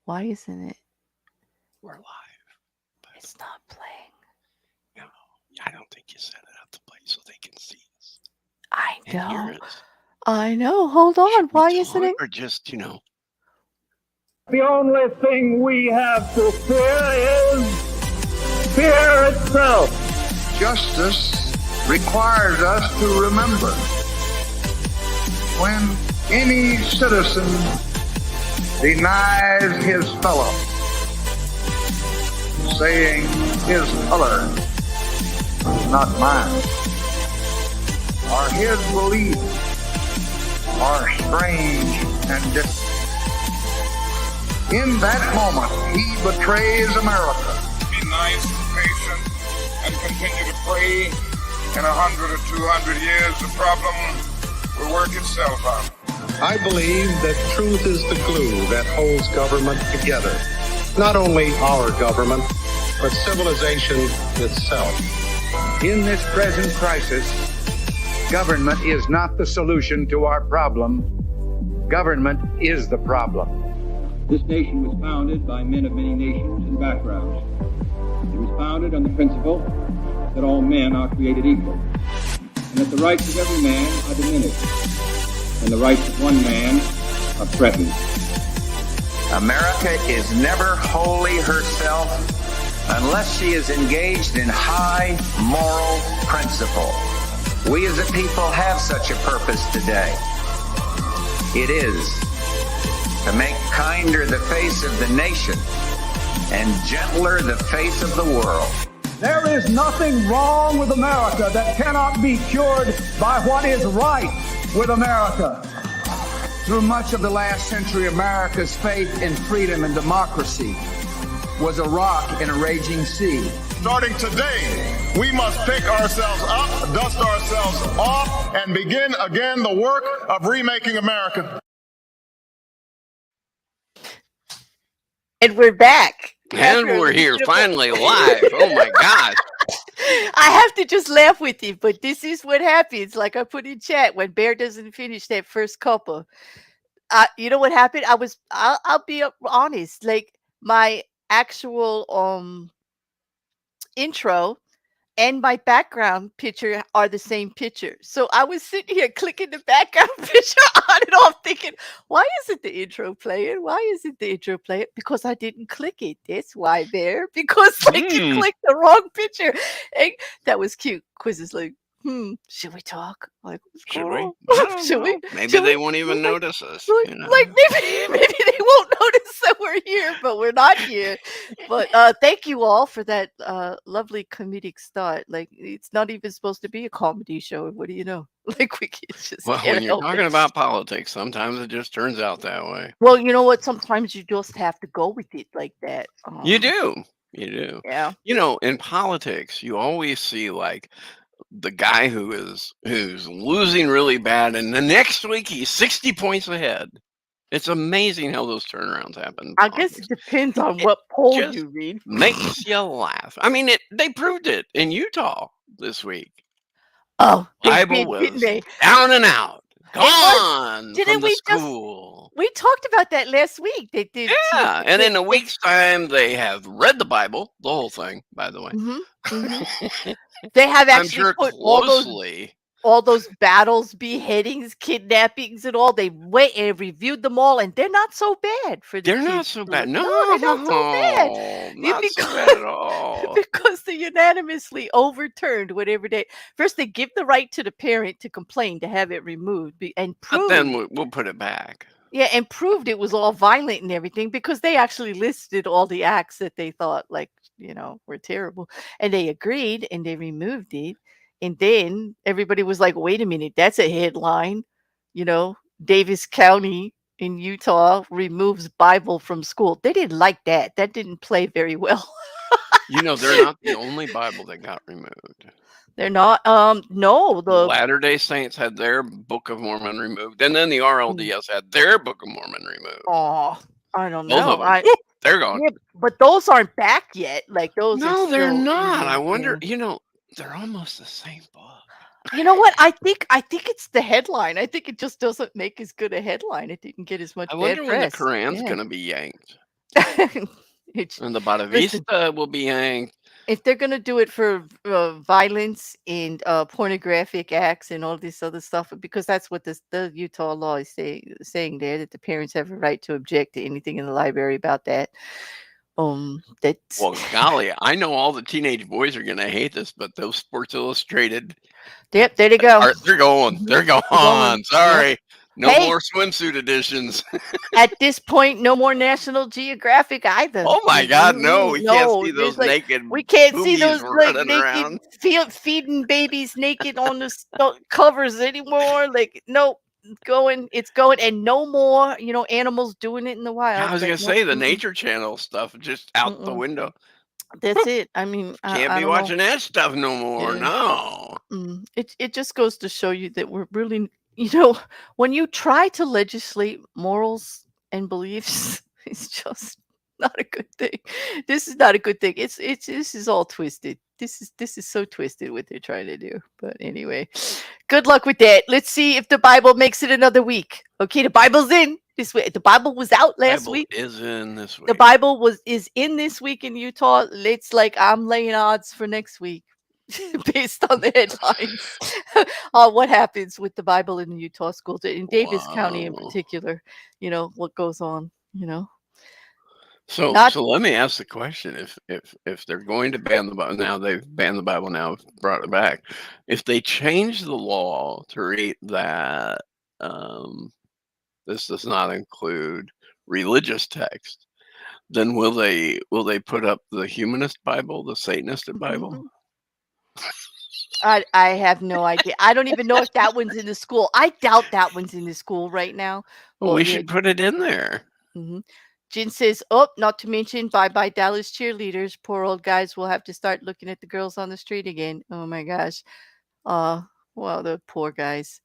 Why isn't it? We're live. But It's not playing. no, I don't think you set it up to play so they can see us I and hear know. us. I know. Hold Should on. we Why isn't talk it? or just, The only thing we have to fear is fear itself. Justice requires us to remember when any citizen denies his fellow, saying his color is not mine, or his beliefs are strange and different. In that moment, he betrays America. Be nice and patient and continue to pray. In 100 or 200 years, the problem will work itself out. I believe that truth is the glue that holds government together. Not only our government, but civilization itself. In this present crisis, government is not the solution to our problem. Government is the problem. This nation was founded by men of many nations and backgrounds. It was founded on the principle that all men are created equal, and that the rights of every man are diminished, and the rights of one man are threatened. America is never wholly herself unless she is engaged in high moral principle. We as a people have such a purpose today. It is to make kinder the face of the nation and gentler the face of the world. There is nothing wrong with America that cannot be cured by what is right with America. Through much of the last century, America's faith in freedom and democracy was a rock in a raging sea. Starting today, we must pick ourselves up, dust ourselves off, and begin again the work of remaking America. And we're back. And we're here finally live. Oh my gosh. I have to just laugh with you, but this is what happens. Like I put in chat, when Bear doesn't finish that first couple, you know what happened? I'll be honest. Like my actual intro and my background picture are the same picture. So I was sitting here clicking the background picture on and off thinking, why isn't the intro playing? Why isn't the intro playing? Because I didn't click it. That's why, Bear. Because like you clicked the wrong picture. And that was cute. Quiz is like, should we talk? Like, Should we? girl, I don't should know. we? Maybe Should they we? won't even notice us. Like maybe they won't notice that we're here, but we're not here. But thank you all for that lovely comedic start. Like it's not even supposed to be a comedy show. What do you know? Like we can just Well, can't when you're help talking it. about politics, sometimes it just turns out that way. Well, you know what? Sometimes you just have to go with it like that. You do. You do. Yeah. In politics, you always see like the guy who's losing really bad, and the next week he's 60 points ahead. It's amazing how those turnarounds happen. I guess it depends on what poll just you read. Makes you laugh. I mean, they proved it in Utah this week. Oh, they Bible did, was didn't they? down and out, gone Didn't from the we just- school. We talked about that last week. They did. Yeah, and in a week's time, they have read the Bible, the whole thing, by the way. They have I'm actually sure put closely. all those battles, beheadings, kidnappings, and all. They went and reviewed them all, and they're not so bad for the They're not kids so to bad. look. No, they're not so bad. not so Because- bad at all. Because they unanimously overturned whatever they first they give the right to the parent to complain to have it removed and But proved then we'll put it back. and proved it was all violent and everything because they actually listed all the acts that they thought were terrible, and they agreed and they removed it. And then everybody was like, wait a minute, that's a headline. Davis County in Utah removes Bible from school. They didn't like that. That didn't play very well. They're not the only Bible that got removed. They're not. No, The Latter-day Saints had their Book of Mormon removed, and then the RLDS had their Book of Mormon removed. Oh, I don't Both know. of them. They're gone. Yeah, but those aren't back yet. Like those. No, are they're still, not. I yeah. wonder. They're almost the same book. You know what? I think it's the headline. I think it just doesn't make as good a headline. It didn't get as much. I wonder bad when the press. Quran's Yeah. going to be yanked. It's, And the Bada listen, Vista will be yanked. if they're gonna do it for violence and pornographic acts and all this other stuff, because that's what the Utah law is saying there, that the parents have a right to object to anything in the library about that. That's Well, golly, I know all the teenage boys are gonna hate this, but those Sports Illustrated yep. There they go. they're going. Mhm. They're They're going. gone. Yep. Sorry. No Hey, more swimsuit editions. at this point, no more National Geographic either. Oh my God, no, we can't No, see there's those like naked we can't see boobies those like running naked around. feeding babies naked on the covers anymore. Like, no, it's going, and no more, animals doing it in the Yeah, I wild. was Like, gonna no, say the Nature Channel stuff just out the mm-mm. window. That's it. I mean, Can't I be don't know. watching that stuff no more. Yeah. No. It just goes to show you that we're really, you know, when you try to legislate morals and beliefs, it's just not a good thing. This is not a good thing. It's this is all twisted. This is so twisted what they're trying to do. But anyway, good luck with that. Let's see if the Bible makes it another week. Okay, the Bible's in this week. The Bible was out last Bible week. is in this The week. Bible is in this week in Utah. It's like I'm laying odds for next week based on the headlines on what happens with the Bible in the Utah schools, in Davis County in Wow. particular. What goes on. So Not. let me ask the question: if they're going to ban the Bible now, they've banned the Bible now, brought it back. If they change the law to read that this does not include religious text, then will they put up the humanist Bible, the Satanistic Bible? Mhm. I have no idea. I don't even know if that one's in the school. I doubt that one's in the school right now. Well, But we yeah. should put it in there. Mhm. Jen says, "Oh, not to mention bye-bye Dallas cheerleaders. Poor old guys will have to start looking at the girls on the street again." Oh my gosh. Uh, well, the poor guys.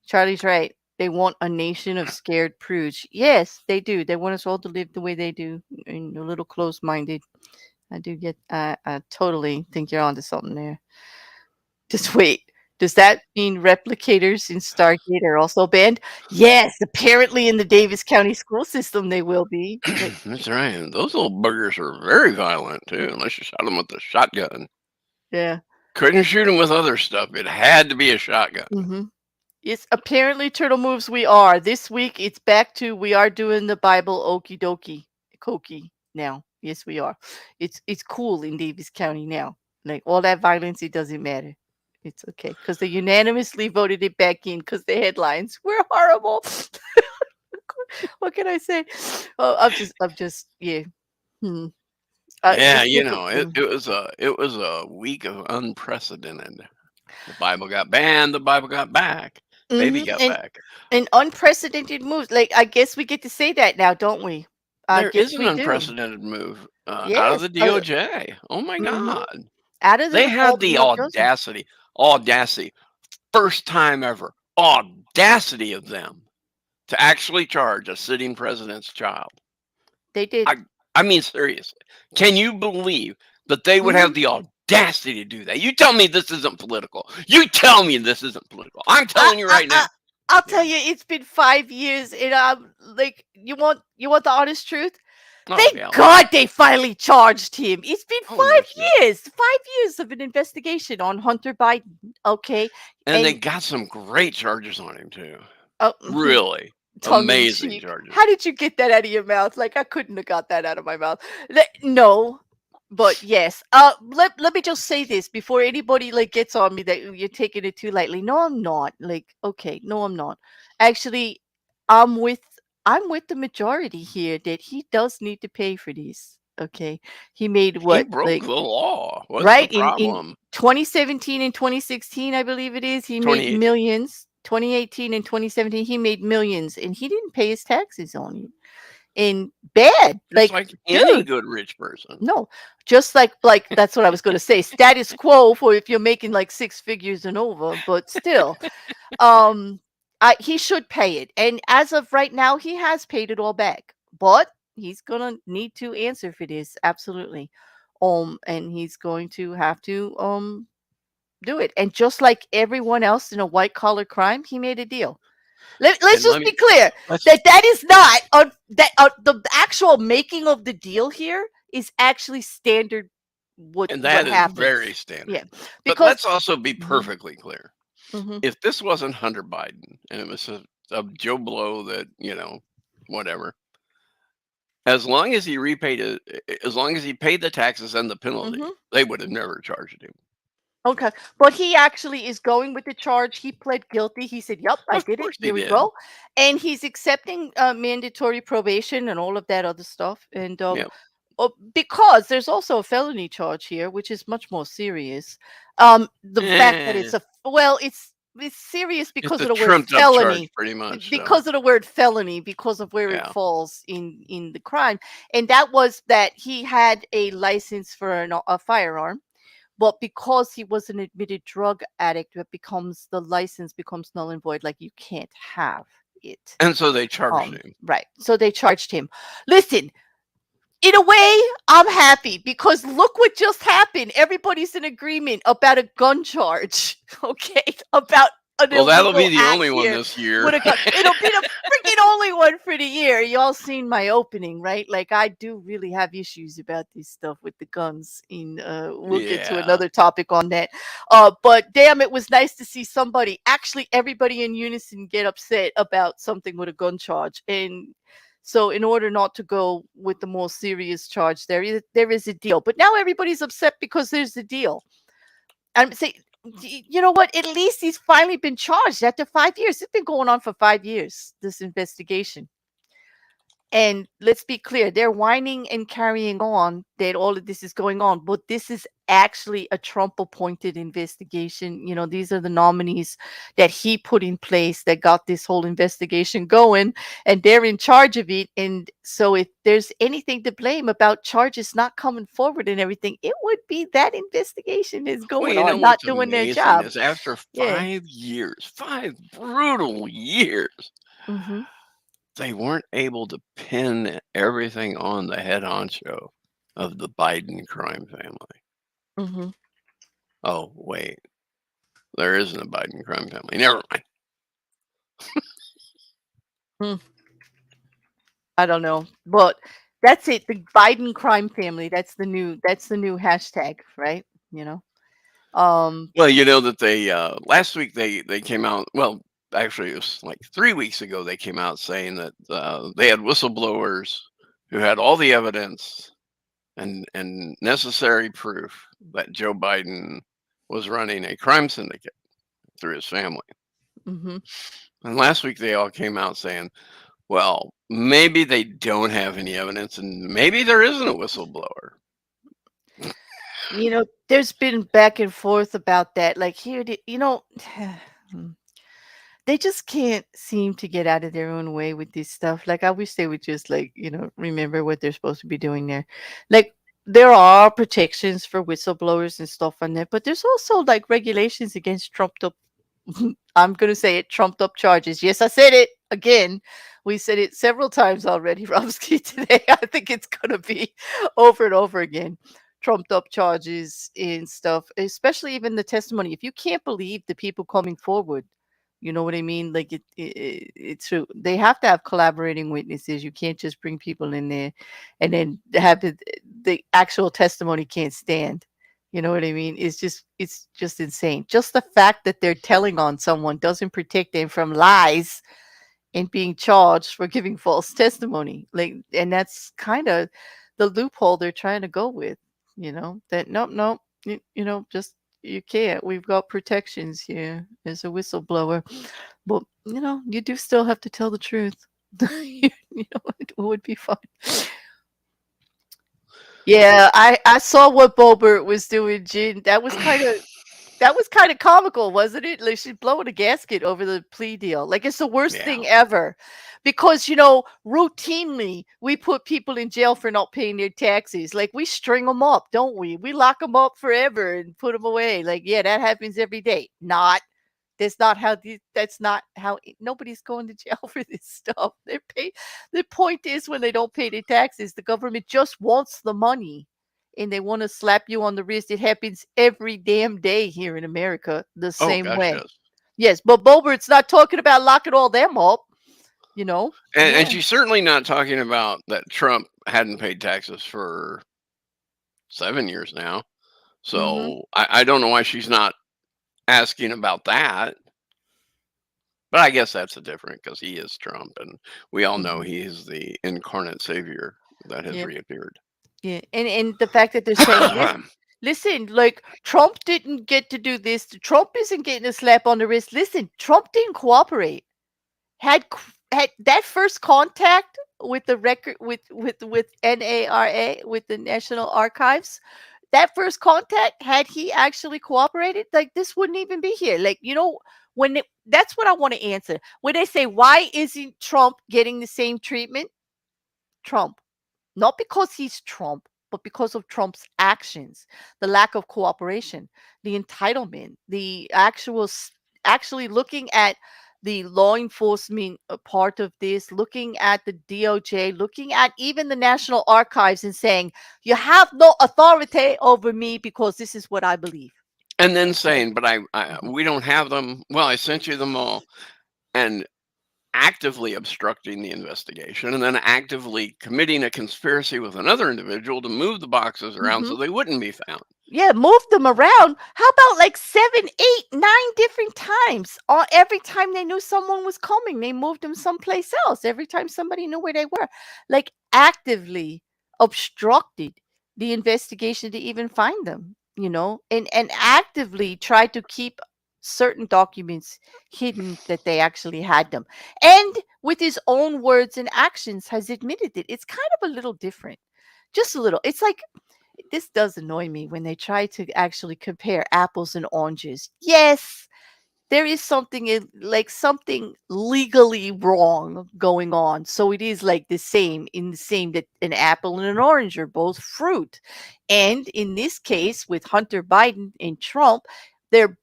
Charlie's right. They want a nation of scared prudes. Yes, they do. They want us all to live the way they do, and a little close-minded. I totally think you're onto something there. Just wait. Does that mean replicators in Stargate are also banned? Yes, apparently in the Davis County school system they will be. That's right. And those little buggers are very violent too, unless you shot them with a shotgun. Yeah. Couldn't shoot them with other stuff. It had to be a shotgun. Mm-hmm. It's apparently Turtle Moves we are. This week it's back to we are doing the Bible okie dokie Koki now. Yes, we are. It's cool in Davis County now. Like all that violence, it doesn't matter. It's okay. Because they unanimously voted it back in because the headlines were horrible. What can I say? Oh, I'm just yeah. Hmm. Yeah, Just look at it was a week of unprecedented. The Bible got banned. The Bible got back. Baby got and back. unprecedented moves. Like, I guess we get to say that now, don't we? I There is guess an we do. unprecedented move out of Yes. the DOJ. Oh my Mhm. God! Out of the They had Department the of Justice. audacity, first time ever, audacity of them to actually charge a sitting president's child. They did. I mean, seriously, can you believe that they would have Mhm. the audacity to do that? You tell me this isn't political. You tell me this isn't political. I'm telling you right now. I'll tell you, it's been 5 years, and I'm like, you want the honest truth? Oh, Thank yeah. God they finally charged him. It's been Oh, 5 no, years. 5 years of an investigation on Hunter Biden. Okay. and they And got some great charges on him too. oh, Really tongue in amazing cheek. charges. How did you get that out of your mouth? Like, I couldn't have got that out of my mouth. No, but yes. Let me just say this before anybody like gets on me that you're taking it too lightly. No, I'm not. Like, okay, no, I'm not. Actually, I'm with I'm with the majority here that he does need to pay for these. Okay, he made He what, broke like, the law. What's the right in problem? 2017 and 2016, I believe it is. He made 2018. millions. 2018 and 2017, he made millions, and he didn't pay his taxes on it. And bad, Just like, like any dude, good rich person. no, just like that's what I was going to say. Status quo for if you're making like six figures and over, but still, um, he should pay it. And as of right now, he has paid it all back. But he's gonna need to answer for this, absolutely. And he's going to have to do it. And just like everyone else in a white collar crime, he made a deal. Let's And let just me be clear let's that is not the actual making of the deal here is actually standard. and What that is very happens? standard. Yeah, But because let's also be Mhm, perfectly clear. mhm, If this wasn't Hunter Biden and it was a Joe Blow that, whatever, as long as he repaid it, as long as he paid the taxes and the penalty, mhm. they would have never charged him. Okay, but he actually is going with the charge. He pled guilty. He said, "Yep, I Of did it. course he Here we did. go," and he's accepting mandatory probation and all of that other stuff. And Yeah. because there's also a felony charge here, which is much more serious. The fact that Eh, it's serious it's because a of the word trumped up charge felony, pretty much. So because of the word felony, because of where it yeah. falls in the crime, and that was that he had a license for a firearm, but because he was an admitted drug addict, the license becomes null and void. Like you can't have it. And so they charged him. Right. So they charged him. Listen, in a way, I'm happy because look what just happened. Everybody's in agreement about a gun charge. Okay, about an Well, that'll be illegal the act only one here this year. with a gun. It'll be the freaking only one for the year. Y'all seen my opening, right? Like I do really have issues about this stuff with the guns. We'll get to Yeah. another topic on that. But damn, it was nice to see everybody in unison get upset about something with a gun charge. And so in order not to go with the more serious charge, there is a deal. But now everybody's upset because there's a deal. I'm saying, you know what? At least he's finally been charged after 5 years. It's been going on for 5 years, this investigation. And let's be clear, they're whining and carrying on that all of this is going on, but this is actually a Trump appointed investigation. These are the nominees that he put in place that got this whole investigation going, and they're in charge of it. And so, if there's anything to blame about charges not coming forward and everything, it would be that investigation is Well, going you know on, not what's doing their amazing job. is after Yeah. 5 years, 5 brutal years, Hmm. they weren't able to pin everything on the head honcho of the Biden crime family. Hmm. Oh, wait, there isn't a Biden crime family. Never mind. I don't know, but that's it. The Biden crime family. That's the new hashtag, right? You know. Um. Well, you know that they last week they came out. Well, actually, it was like 3 weeks ago. They came out saying that they had whistleblowers who had all the evidence and necessary proof that Joe Biden was running a crime syndicate through his family. Mhm. And last week they all came out saying, well, maybe they don't have any evidence, and maybe there isn't a whistleblower. There's been back and forth about that. Like here, hmm, they just can't seem to get out of their own way with this stuff. Like I wish they would just remember what they're supposed to be doing there. Like there are protections for whistleblowers and stuff on there, but there's also like regulations against trumped up. I'm gonna say it, trumped up charges. Yes, I said it again. We said it several times already, Robsky, today. I think it's gonna be over and over again. Trumped up charges and stuff, especially even the testimony. If you can't believe the people coming forward, you know what I mean? Like it's true. They have to have collaborating witnesses. You can't just bring people in there and then have the actual testimony can't stand. You know what I mean? It's just insane. Just the fact that they're telling on someone doesn't protect them from lies and being charged for giving false testimony. And that's kind of the loophole they're trying to go with. That nope, nope. Just you can't. We've got protections here as a whistleblower, but you do still have to tell the truth. It would be fun. Yeah, I saw what Bobert was doing, Jin. That was kind of comical, wasn't it? Like she's blowing a gasket over the plea deal. Like it's the worst Yeah. thing ever. Because routinely we put people in jail for not paying their taxes. Like we string them up, don't we? We lock them up forever and put them away. Like yeah, that happens every day. That's not how nobody's going to jail for this stuff. The point is when they don't pay their taxes, the government just wants the money and they want to slap you on the wrist. It happens every damn day here in America the Oh same gosh, way. yes. Yes, but Bobert's not talking about locking all them up. You know. And she's certainly not talking about that Trump hadn't paid taxes for 7 years now. So I don't know why she's not asking about that. But I guess that's a different, because he is Trump, and we all know he is the incarnate savior that has reappeared. Yeah, and the fact that they're saying, listen, like Trump didn't get to do this. Trump isn't getting a slap on the wrist. Listen, Trump didn't cooperate. Had that first contact with the record with NARA, with the National Archives, that first contact, had he actually cooperated, like this wouldn't even be here. Like, that's what I want to answer. When they say, why isn't Trump getting the same treatment? Trump. Not because he's Trump, but because of Trump's actions, the lack of cooperation, the entitlement, the actually looking at the law enforcement part of this, looking at the DOJ, looking at even the National Archives and saying, you have no authority over me because this is what I believe. And then saying, but we don't have them. Well, I sent you them all. And actively obstructing the investigation, and then actively committing a conspiracy with another individual to move the boxes around so they wouldn't be found. Yeah, move them around. How about like 7, 8, 9 different times? Every time they knew someone was coming, they moved them someplace else. Every time somebody knew where they were, like actively obstructed the investigation to even find them, and actively tried to keep certain documents hidden that they actually had them. And with his own words and actions has admitted it. It's kind of a little different. Just a little. It's like, this does annoy me when they try to actually compare apples and oranges. Yes, there is something legally wrong going on. So it is like the same that an apple and an orange are both fruit. And in this case, with Hunter Biden and Trump, they're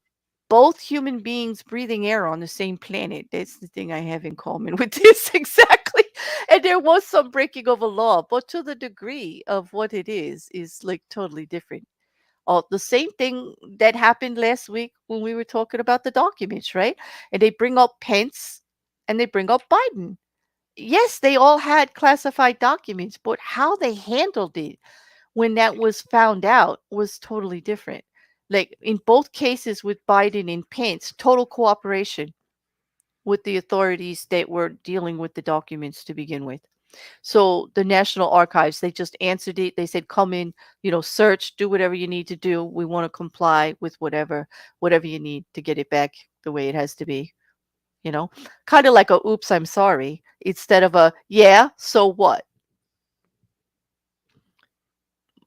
both human beings breathing air on the same planet. That's the thing I have in common with this, exactly. And there was some breaking of a law, but to the degree of what it is like totally different. The same thing that happened last week when we were talking about the documents, right? And they bring up Pence and they bring up Biden. Yes, they all had classified documents, but how they handled it when that was found out was totally different. Like in both cases with Biden and Pence, total cooperation with the authorities that were dealing with the documents to begin with. So the National Archives, they just answered it. They said, come in, search, do whatever you need to do. We want to comply with whatever you need to get it back the way it has to be. Kind of like a oops, I'm sorry, instead of a yeah, so what?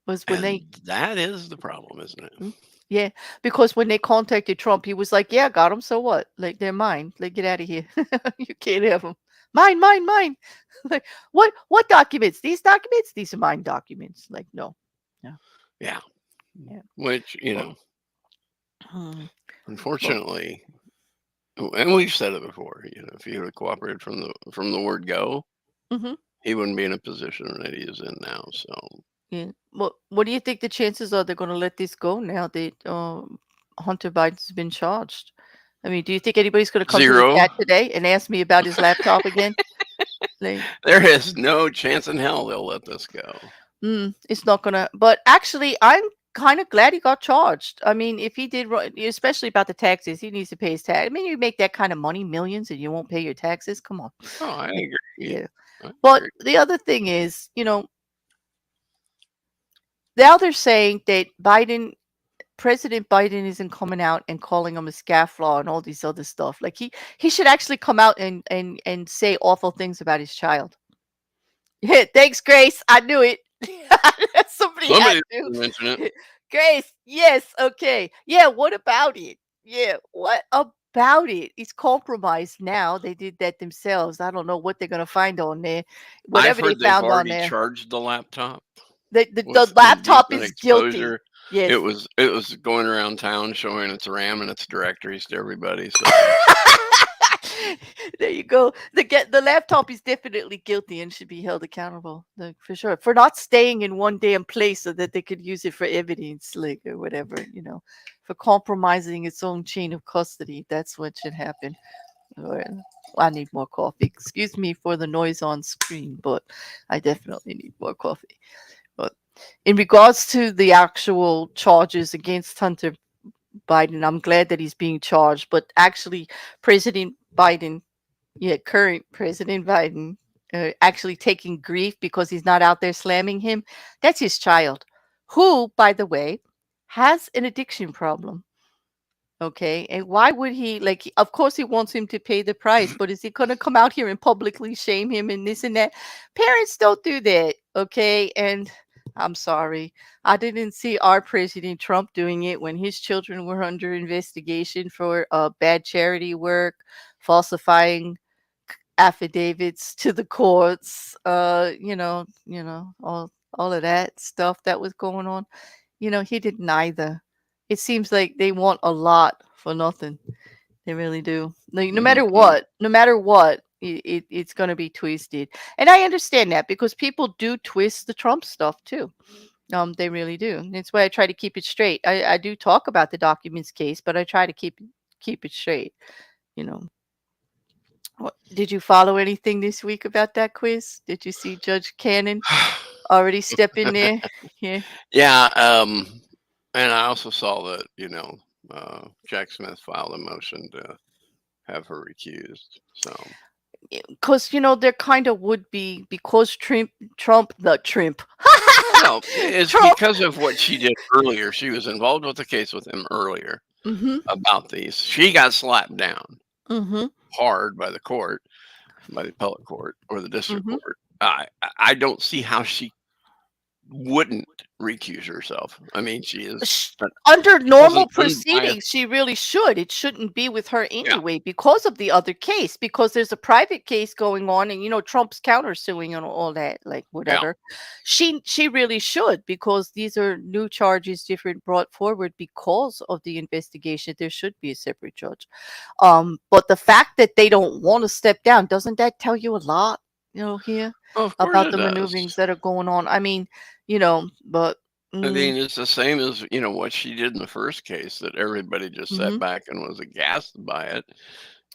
That is the problem, isn't it? Yeah, because when they contacted Trump, he was like, yeah, got them, so what? Like, they're mine. Like, get out of here. You can't have them. Mine. Like, what documents? These documents? These are mine documents. Like, no. Yeah. Which, unfortunately, and we've said it before, if he would have cooperated from the word go, he wouldn't be in a position that he is in now. So yeah. Well, what do you think the chances are they're going to let this go now that Hunter Biden's been charged? I mean, do you think anybody's going to come to the chat today and ask me about his laptop again? There is no chance in hell they'll let this go. It's not going to. But actually, I'm kind of glad he got charged. I mean, if he did, especially about the taxes, he needs to pay his tax. I mean, you make that kind of money, millions, and you won't pay your taxes. Come on. Oh, I agree. Yeah. But the other thing is, now they're saying that President Biden isn't coming out and calling him a scofflaw and all these other stuff. Like he should actually come out and say awful things about his child. Yeah, thanks, Grace. I knew it. Somebody mentioned it. Grace, yes, okay. Yeah, what about it? Yeah, what about it? It's compromised now. They did that themselves. I don't know what they're gonna find on there. Whatever they found on there. Charged the laptop. The laptop is guilty. Yes. It was going around town showing its RAM and its directories to everybody. So. There you go. The laptop is definitely guilty and should be held accountable, like, for sure, for not staying in one damn place so that they could use it for evidence, like, or whatever, for compromising its own chain of custody. That's what should happen. Or, I need more coffee. Excuse me for the noise on screen, but I definitely need more coffee. But in regards to the actual charges against Hunter Biden, I'm glad that he's being charged. But actually, President Biden, current President Biden, actually taking grief because he's not out there slamming him, that's his child, who, by the way, has an addiction problem. Okay. And why would he, like, of course, he wants him to pay the price, but is he going to come out here and publicly shame him and this and that? Parents don't do that. Okay. And I'm sorry. I didn't see our President Trump doing it when his children were under investigation for bad charity work, falsifying affidavits to the courts, all of that stuff that was going on. He didn't either. It seems like they want a lot for nothing. They really do. Like, no matter what, it's going to be twisted. And I understand that because people do twist the Trump stuff too. They really do. That's why I try to keep it straight. I do talk about the documents case, but I try to keep it straight. Did you follow anything this week about that quiz? Did you see Judge Cannon already step in there? Yeah. Yeah. And I also saw that, Jack Smith filed a motion to have her recused. So, Because there kind of would be, because Trump, no, it's Trump. because of what she did earlier. She was involved with the case with him earlier about these. She got slapped down hard by the court, by the appellate court or the district court. I don't see how she wouldn't recuse herself. I mean, she is under normal wasn't proceedings. She really should. It shouldn't be with her anyway because of the other case. Because there's a private case going on, and Trump's countersuing and all that, like whatever. She really should, because these are new charges, different brought forward because of the investigation. There should be a separate judge. But the fact that they don't want to step down, doesn't that tell you a lot? Here about the maneuverings that are going on. I mean, but I mean, it's the same as what she did in the first case, that everybody just sat back and was aghast by it.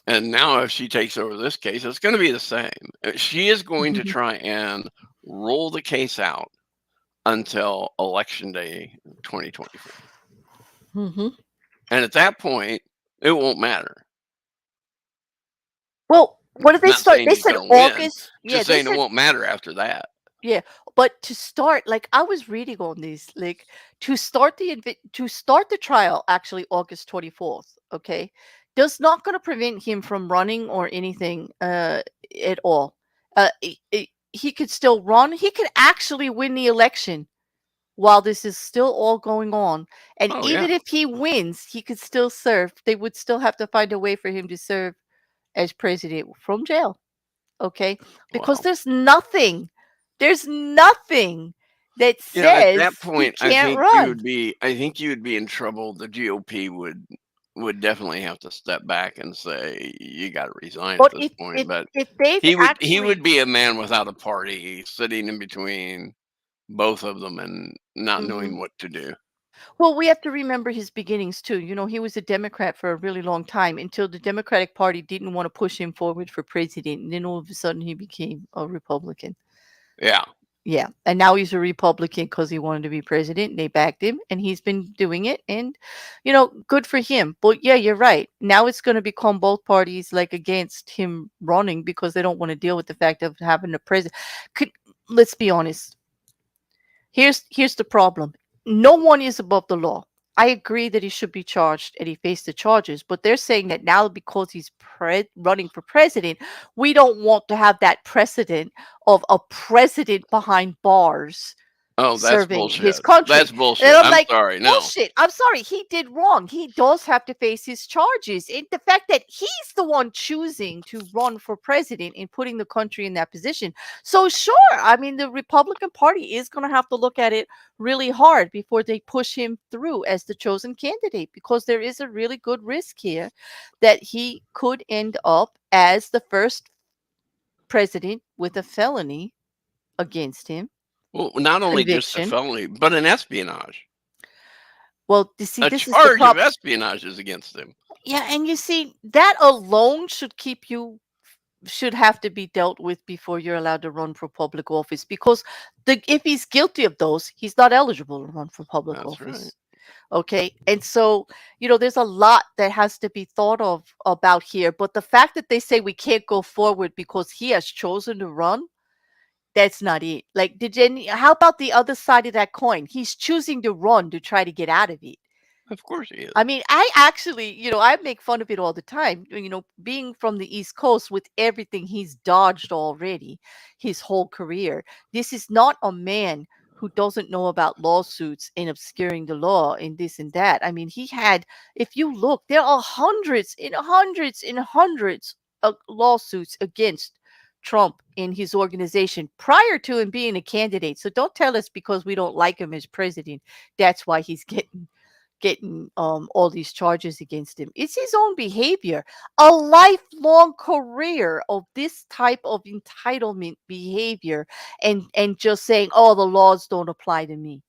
And now if she takes over this case, it's going to be the same. She is going to try and roll the case out until Election Day 2024. And at that point, it won't matter. Well, what did they start? They said August. Just saying it won't matter after that. Yeah, but to start, like, I was reading on this, like, to start the trial, actually August 24th, okay, does not going to prevent him from running or anything at all. He could still run. He could actually win the election while this is still all going on. And even if he wins, he could still serve. They would still have to find a way for him to serve as president from jail. Okay, because there's nothing that says at that point, he can't run. I think you would be in trouble. The GOP would definitely have to step back and say, you got to resign at this point. But he would be a man without a party, sitting in between both of them and not knowing what to do. Well, we have to remember his beginnings too. He was a Democrat for a really long time, until the Democratic Party didn't want to push him forward for president, and then all of a sudden he became a Republican. Yeah, and now he's a Republican because he wanted to be president, and they backed him, and he's been doing it, and good for him. But yeah, you're right. Now it's going to become both parties like against him running because they don't want to deal with the fact of having a president. Let's be honest. Here's the problem. No one is above the law. I agree that he should be charged and he faced the charges, but they're saying that now because he's running for president, we don't want to have that precedent of a president behind bars Oh, that's serving his bullshit. country. That's And bullshit. I'm I'm like, sorry. No. bullshit. I'm sorry. He did wrong. He does have to face his charges. And the fact that he's the one choosing to run for president and putting the country in that position. So, sure, I mean, the Republican Party is going to have to look at it really hard before they push him through as the chosen candidate, because there is a really good risk here that he could end up as the first president with a felony against him, Well, not only just a conviction. felony, but an espionage. Well, you see, A this is the charge of problem. espionage is against him. Yeah, and you see, that alone should have to be dealt with before you're allowed to run for public office, because if he's guilty of those, he's not eligible to run for public That's right. office. Okay. And so, there's a lot that has to be thought of about here. But the fact that they say we can't go forward because he has chosen to run, that's not it. Like, how about the other side of that coin? He's choosing to run to try to get out of it. Of course he is. I mean, I actually, I make fun of it all the time, being from the East Coast with everything he's dodged already his whole career. This is not a man who doesn't know about lawsuits and obscuring the law and this and that. I mean, if you look, there are hundreds and hundreds and hundreds of lawsuits against Trump in his organization prior to him being a candidate. So don't tell us because we don't like him as president, that's why he's getting all these charges against him. It's his own behavior, a lifelong career of this type of entitlement behavior, and just saying, oh, the laws don't apply to me.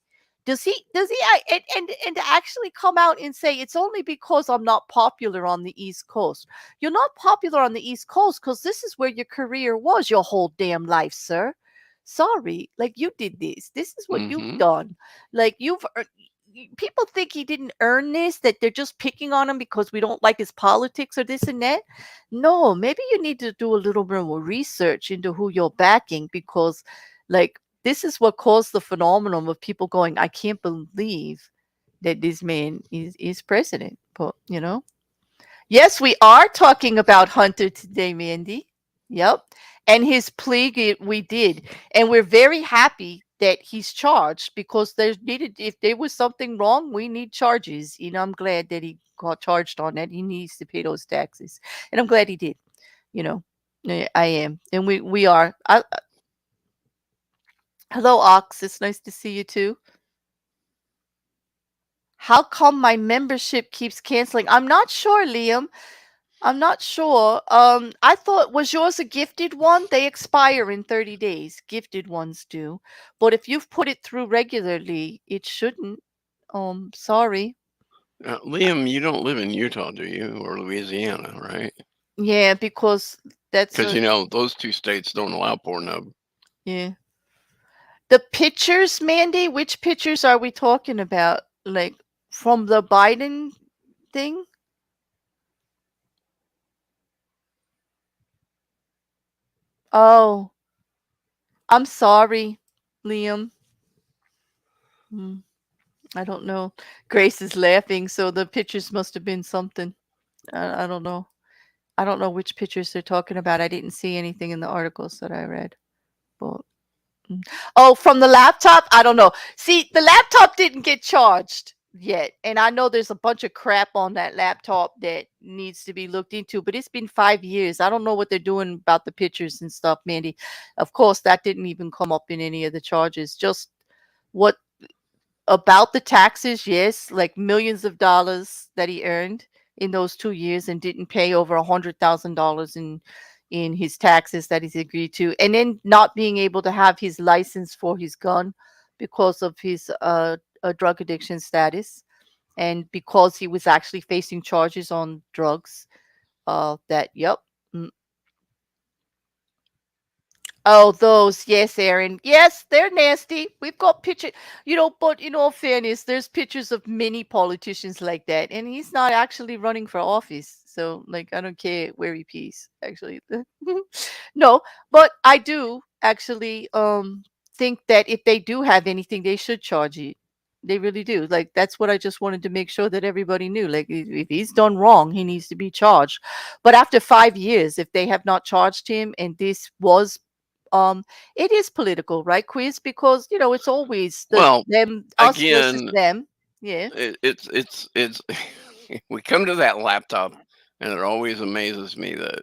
Does he and to actually come out and say it's only because I'm not popular on the East Coast? You're not popular on the East Coast because this is where your career was your whole damn life, sir. Sorry, like, you did this. This is what you've done. Like, people think he didn't earn this, that they're just picking on him because we don't like his politics or this and that. No, maybe you need to do a little bit more research into who you're backing, because, like, this is what caused the phenomenon of people going, I can't believe that this man is president. But, yes, we are talking about Hunter today, Mandy. Yep. And his plea, we did. And we're very happy that he's charged, because if there was something wrong, we need charges. I'm glad that he got charged on that. He needs to pay those taxes. And I'm glad he did. I am. And we are. Hello, Ox. It's nice to see you too. How come my membership keeps canceling? I'm not sure, Liam. I'm not sure. I thought, was yours a gifted one? They expire in 30 days. Gifted ones do. But if you've put it through regularly, it shouldn't. Sorry. Liam, you don't live in Utah, do you? Or Louisiana, right? Yeah, because that's Because, those two states don't allow Pornhub. yeah. The pictures, Mandy, which pictures are we talking about? Like, from the Biden thing? Oh, I'm sorry, Liam. I don't know. Grace is laughing, so the pictures must have been something. I don't know. I don't know which pictures they're talking about. I didn't see anything in the articles that I read. But oh, from the laptop? I don't know. See, the laptop didn't get charged yet. And I know there's a bunch of crap on that laptop that needs to be looked into, but it's been 5 years. I don't know what they're doing about the pictures and stuff, Mandy. Of course, that didn't even come up in any of the charges. Just what about the taxes? Yes, like millions of dollars that he earned in those 2 years and didn't pay over $100,000 in his taxes that he's agreed to, and then not being able to have his license for his gun because of his drug addiction status, and because he was actually facing charges on drugs. Yep. Oh, those. Yes, Aaron. Yes, they're nasty. We've got pictures, but in all fairness, there's pictures of many politicians like that. And he's not actually running for office. So, like, I don't care where he pees, actually. No, but I do actually think that if they do have anything, they should charge it. They really do. Like, that's what I just wanted to make sure that everybody knew. Like, if he's done wrong, he needs to be charged. But after 5 years, if they have not charged him and this was It is political, right, Quiz? Because it's always Well, us versus again, them. Yeah. it's we come to that laptop, and it always amazes me that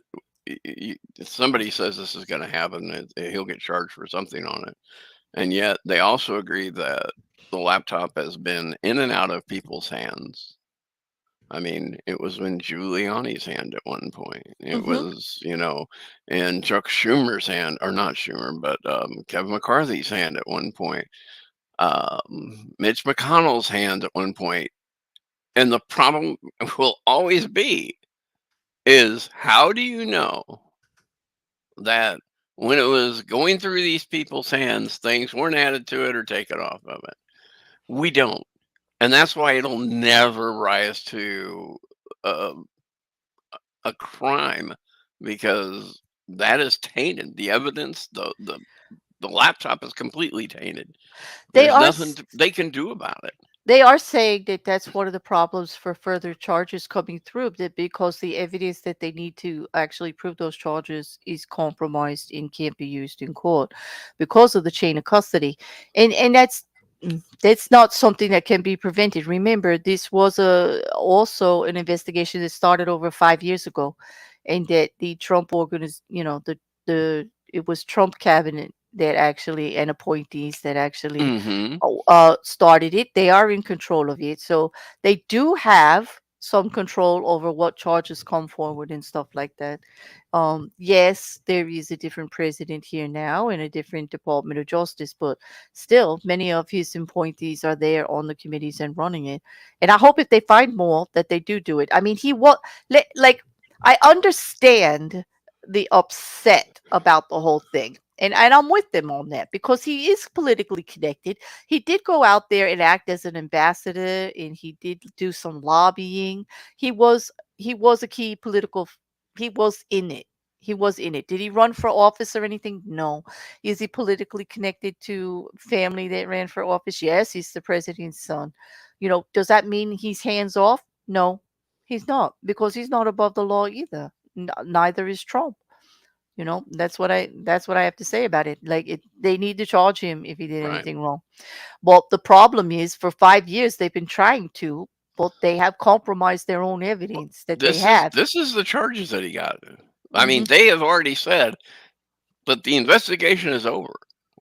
somebody says this is going to happen, and he'll get charged for something on it, and yet they also agree that the laptop has been in and out of people's hands. I mean, it was in Giuliani's hand at one point. It Hmm. was, in Chuck Schumer's hand, or not Schumer, but Kevin McCarthy's hand at one point, Mitch McConnell's hand at one point. And the problem will always be is how do you know that when it was going through these people's hands, things weren't added to it or taken off of it? We don't. And that's why it'll never rise to uh, a crime because that is tainted. The evidence, the laptop is completely tainted. They There's are nothing they can do about it. they are saying that that's one of the problems for further charges coming through, that because the evidence that they need to actually prove those charges is compromised and can't be used in court because of the chain of custody. And that's not something that can be prevented. Remember, this was also an investigation that started over 5 years ago, and that the Trump the it was Trump cabinet that actually, and appointees that actually Hmm. started it. They are in control of it. So they do have some control over what charges come forward and stuff like that. Yes, there is a different president here now and a different Department of Justice, but still, many of his appointees are there on the committees and running it. And I hope if they find more that they do it. I mean, like I understand the upset about the whole thing. And I'm with them on that because he is politically connected. He did go out there and act as an ambassador, and he did do some lobbying. He was a key political he was in it. He was in it. Did he run for office or anything? No. Is he politically connected to family that ran for office? Yes, he's the president's son. Does that mean he's hands off? No, he's not, because he's not above the law either. Neither is Trump. That's what I have to say about it. Like, they need to charge him if he did Right. anything wrong. Well, the problem is, for 5 years they've been trying to, but they have compromised their own evidence that they This is have. this is the charges that he got. I mean, Hmm. they have already said that the investigation is over.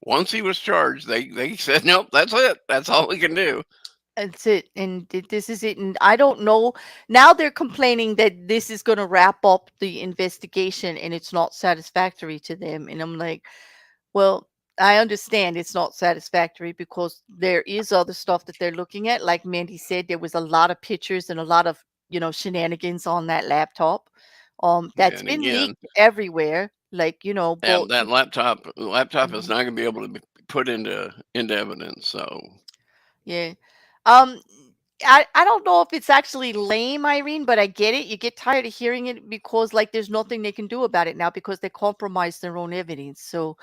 Once he was charged, they said, nope, that's it. That's all we can do. That's it. And this is it. And I don't know. Now they're complaining that this is going to wrap up the investigation and it's not satisfactory to them. And I'm like, well, I understand it's not satisfactory because there is other stuff that they're looking at. Like Mandy said, there was a lot of pictures and a lot of, shenanigans on that laptop. That's And been again, leaked everywhere. Like, but that laptop is Mhm. not going to be able to be put into evidence. So Yeah. Um, I don't know if it's actually lame, Irene, but I get it. You get tired of hearing it because, like, there's nothing they can do about it now because they compromised their own evidence. So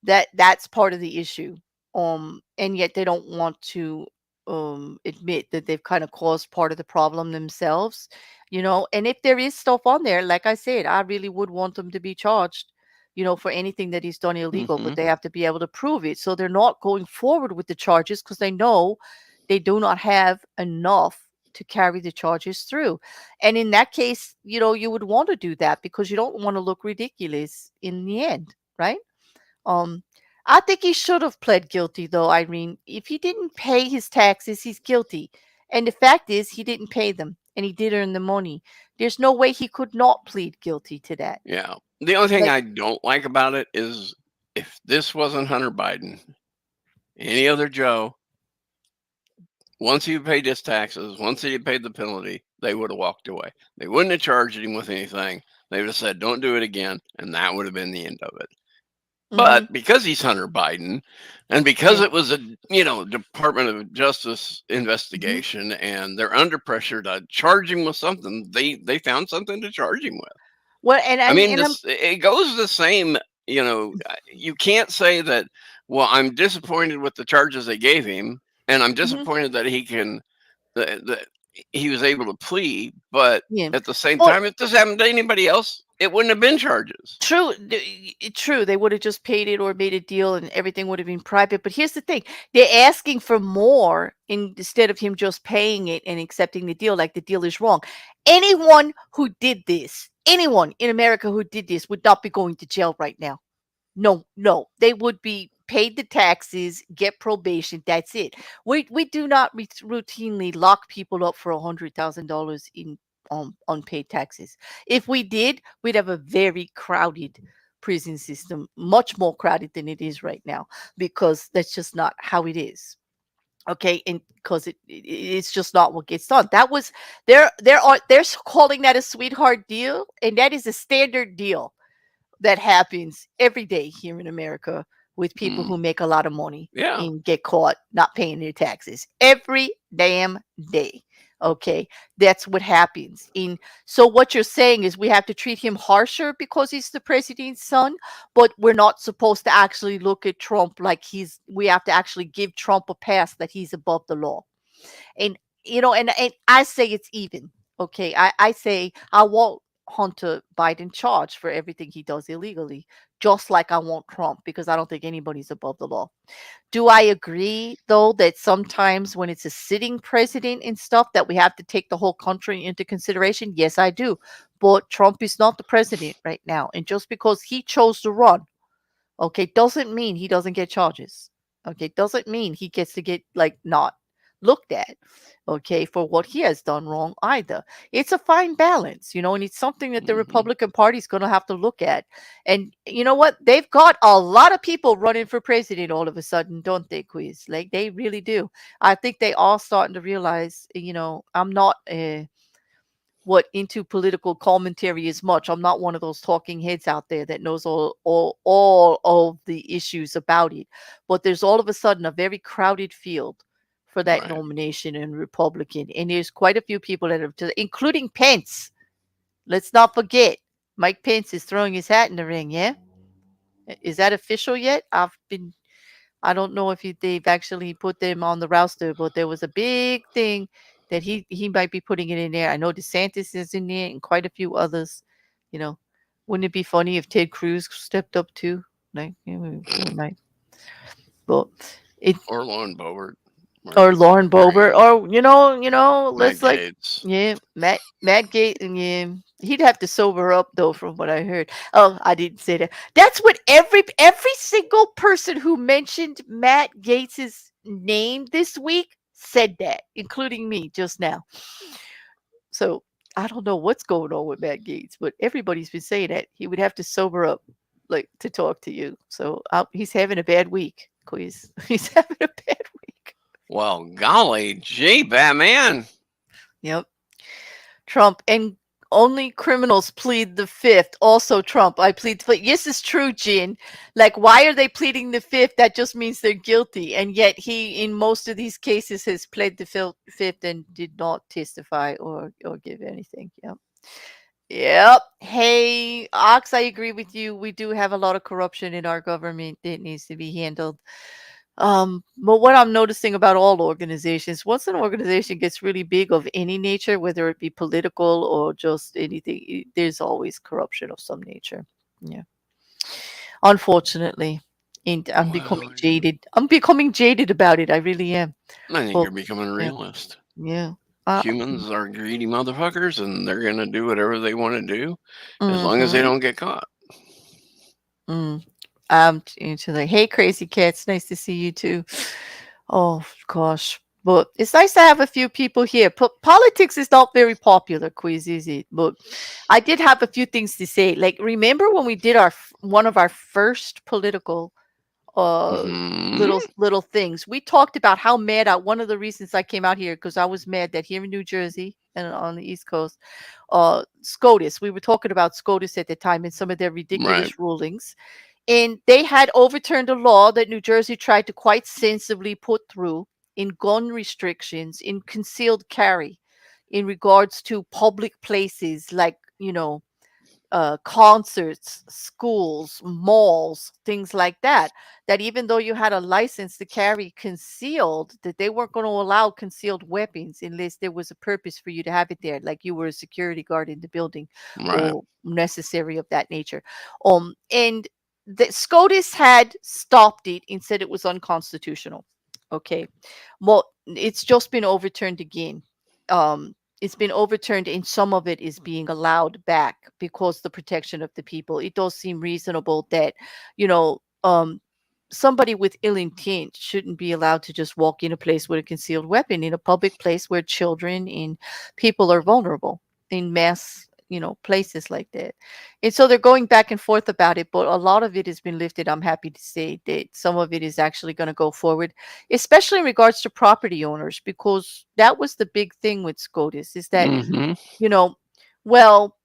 that's part of the issue. And yet they don't want to admit that they've kind of caused part of the problem themselves. And if there is stuff on there, like I said, I really would want them to be charged, for anything that he's done illegal, but hmm they have to be able to prove it. So they're not going forward with the charges because they know they do not have enough to carry the charges through. And in that case, you would want to do that because you don't want to look ridiculous in the end, right? Um, I think he should have pled guilty, though, Irene. If he didn't pay his taxes, he's guilty. And the fact is, he didn't pay them, and he did earn the money. There's no way he could not plead guilty to that. yeah. The only thing Like, I don't like about it is if this wasn't Hunter Biden, any other Joe, once he paid his taxes, once he had paid the penalty, they would have walked away. They wouldn't have charged him with anything. They would have said, "Don't do it again," and that would have been the end of it. hmm But because he's Hunter Biden, and because yeah, it was a Department of Justice hmm investigation, and they're under pressure to charge him with something, they found something to charge him with. well, and I and, mean, and I'm this it goes the same. You can't say that. Well, I'm disappointed with the charges they gave him, and I'm mhm. disappointed that he can. That he was able to plea, but Yeah. at the same Well, time, if this happened to anybody else, it wouldn't have been charges. true, true. They would have just paid it or made a deal, and everything would have been private. But here's the thing: they're asking for more instead of him just paying it and accepting the deal. Like the deal is wrong. Anyone who did this, anyone in America who did this, would not be going to jail right now. No, no, they would be paid the taxes, get probation. That's it. We do not routinely lock people up for $100,000 in unpaid taxes. If we did, we'd have a very crowded prison system, much more crowded than it is right now, because that's just not how it is. Okay, and because it's just not what gets done. That was they're calling that a sweetheart deal, and that is a standard deal that happens every day here in America with people Mm, who make a lot of money yeah, and get caught not paying their taxes every damn day. Okay, that's what happens. In so what you're saying is we have to treat him harsher because he's the president's son, but we're not supposed to actually look at Trump like we have to actually give Trump a pass that he's above the law. And and I say it's even. Okay, I say I want Hunter Biden charged for everything he does illegally, just like I want Trump, because I don't think anybody's above the law. Do I agree though that sometimes when it's a sitting president and stuff that we have to take the whole country into consideration? Yes, I do. But Trump is not the president right now, and just because he chose to run, okay, doesn't mean he doesn't get charges. Okay, doesn't mean he gets to get like not looked at, okay, for what he has done wrong either. It's a fine balance, and it's something that the hmm Republican Party is going to have to look at. And you know what? They've got a lot of people running for president all of a sudden, don't they, Quiz? Like they really do. I think they all starting to realize, I'm not into political commentary as much. I'm not one of those talking heads out there that knows all of the issues about it. But there's all of a sudden a very crowded field for that right. nomination in Republican, and there's quite a few people that have, including Pence. Let's not forget, Mike Pence is throwing his hat in the ring. Yeah, is that official yet? I don't know if they've actually put them on the roster, but there was a big thing that he might be putting it in there. I know DeSantis is in there and quite a few others. You know, wouldn't it be funny if Ted Cruz stepped up too? Like, we might, but it Or Lauren Boebert, or Lauren Boebert, Marianne, or Matt let's like, Gates. yeah, Matt Gates, and yeah, he'd have to sober up though, from what I heard. Oh, I didn't say that. That's what every single person who mentioned Matt Gates's name this week said that, including me just now. So I don't know what's going on with Matt Gates, but everybody's been saying that he would have to sober up, like, to talk to you. So he's having a bad week, Quiz. He's having a bad week. Well, golly gee, Batman. Yep. Trump and only criminals plead the fifth. Also, Trump, I plead. Yes, it's true, Jin. Like, why are they pleading the fifth? That just means they're guilty, and yet he, in most of these cases, has pled the fifth and did not testify or give anything. Yep. Yep. Hey, Ox, I agree with you. We do have a lot of corruption in our government that needs to be handled. But what I'm noticing about all organizations, once an organization gets really big of any nature, whether it be political or just anything, there's always corruption of some nature. Yeah. Unfortunately. And I'm becoming Well, jaded. I'm becoming jaded about it. I really am. I think Well, you're becoming a yeah. realist. Yeah. Uh, Humans are greedy motherfuckers, and they're gonna do whatever they want to do, as long as they mm-hmm. don't get caught. Into the hey, crazy cats. Nice to see you too. Oh gosh, but it's nice to have a few people here. Politics is not very popular, Quiz, is it? But I did have a few things to say. Like, remember when we did one of our first political Hmm little things? We talked about how mad one of the reasons I came out here, because I was mad that here in New Jersey and on the East Coast, SCOTUS. We were talking about SCOTUS at the time and some of their Right. ridiculous rulings. And they had overturned a law that New Jersey tried to quite sensibly put through in gun restrictions, in concealed carry, in regards to public places like, concerts, schools, malls, things like that. That even though you had a license to carry concealed, that they weren't going to allow concealed weapons unless there was a purpose for you to have it there, like you were a security guard in the building Right. or necessary of that nature. And the SCOTUS had stopped it and said it was unconstitutional. Okay, well, it's just been overturned again. It's been overturned and some of it is being allowed back because the protection of the people. It does seem reasonable that, you know, somebody with ill intent shouldn't be allowed to just walk in a place with a concealed weapon in a public place where children and people are vulnerable in mass, places like that. And so they're going back and forth about it, but a lot of it has been lifted. I'm happy to say that some of it is actually going to go forward, especially in regards to property owners, because that was the big thing with SCOTUS is that, Hmm. you know, well,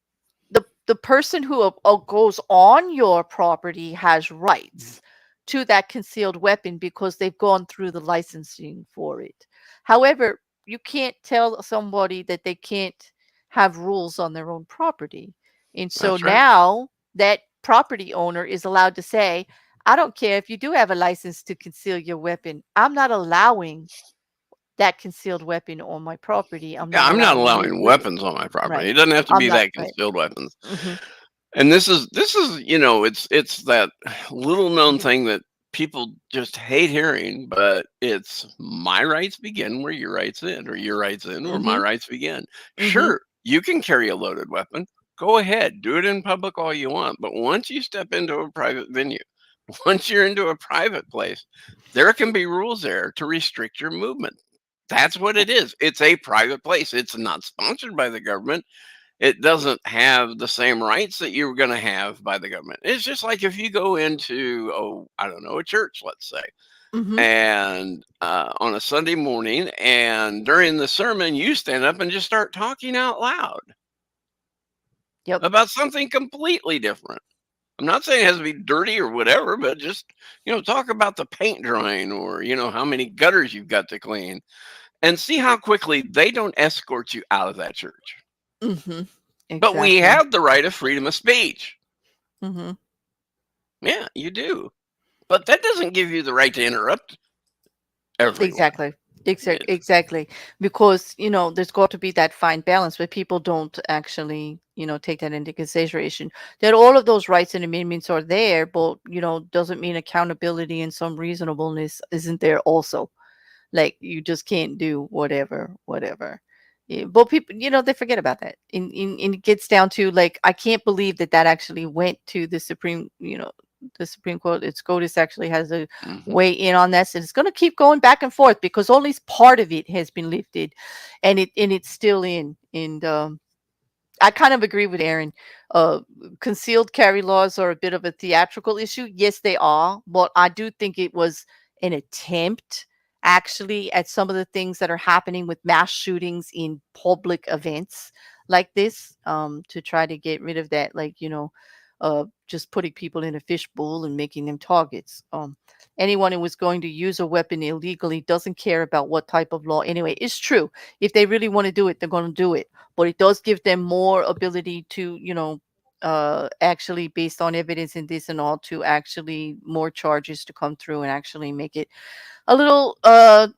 the person who goes on your property has rights to that concealed weapon because they've gone through the licensing for it. However, you can't tell somebody that they can't have rules on their own property. And so That's right. now that property owner is allowed to say, I don't care if you do have a license to conceal your weapon. I'm not allowing that concealed weapon on my property. I'm Yeah, not I'm not allowing you allowing with it. weapons on my property. Right. It doesn't have to I'm be not that right. concealed weapons. Hmm. And this is it's that little known thing that people just hate hearing, but it's my rights begin where your rights end, or your rights end where my Hmm. rights begin. Hmm. Sure, you can carry a loaded weapon. Go ahead, do it in public all you want. But once you step into a private venue, once you're into a private place, there can be rules there to restrict your movement. That's what it is. It's a private place. It's not sponsored by the government. It doesn't have the same rights that you're going to have by the government. It's just like if you go into, oh, I don't know, a church, let's say, Hmm. and on a Sunday morning, and during the sermon, you stand up and just start talking out loud Yep. about something completely different. I'm not saying it has to be dirty or whatever, but just, talk about the paint drying, or, how many gutters you've got to clean, and see how quickly they don't escort you out of that church. Hmm. But we Exactly. have the right of freedom of speech. Hmm. Yeah, you do. But that doesn't give you the right to interrupt everyone. Exactly. Yes. Exactly. Because, there's got to be that fine balance where people don't actually, take that into consideration. That all of those rights and amendments are there, but, doesn't mean accountability and some reasonableness isn't there also. Like you just can't do whatever. Yeah, but people, they forget about that. And it gets down to like, I can't believe that actually went to the the Supreme Court. It's SCOTUS actually has a Hmm. weigh in on this, and it's going to keep going back and forth because only part of it has been lifted, and it's still in. And I kind of agree with Aaron. Uh, Concealed carry laws are a bit of a theatrical issue. Yes, they are, but I do think it was an attempt, actually, at some of the things that are happening with mass shootings in public events like this, to try to get rid of that, like just putting people in a fishbowl and making them targets. Anyone who was going to use a weapon illegally doesn't care about what type of law. Anyway, it's true. If they really want to do it, they're going to do it, but it does give them more ability to, actually based on evidence in this and all, to actually more charges to come through and actually make it a little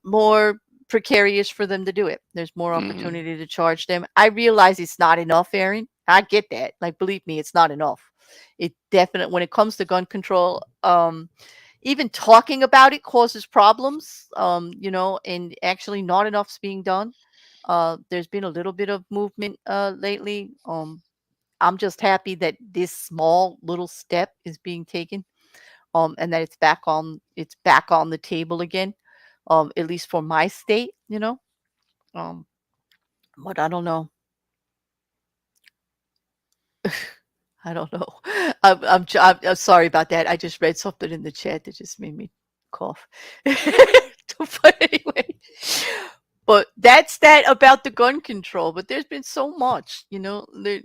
more precarious for them to do it. There's more Hmm. opportunity to charge them. I realize it's not enough, Aaron. I get that. Like, believe me, it's not enough. It definitely, when it comes to gun control, even talking about it causes problems, and actually not enough's being done. There's been a little bit of movement lately. I'm just happy that this small little step is being taken, and that it's back on the table again, at least for my state. Um, but I don't know. I don't know. I'm sorry about that. I just read something in the chat that just made me cough. But anyway, but that's that about the gun control. But there's been so much, The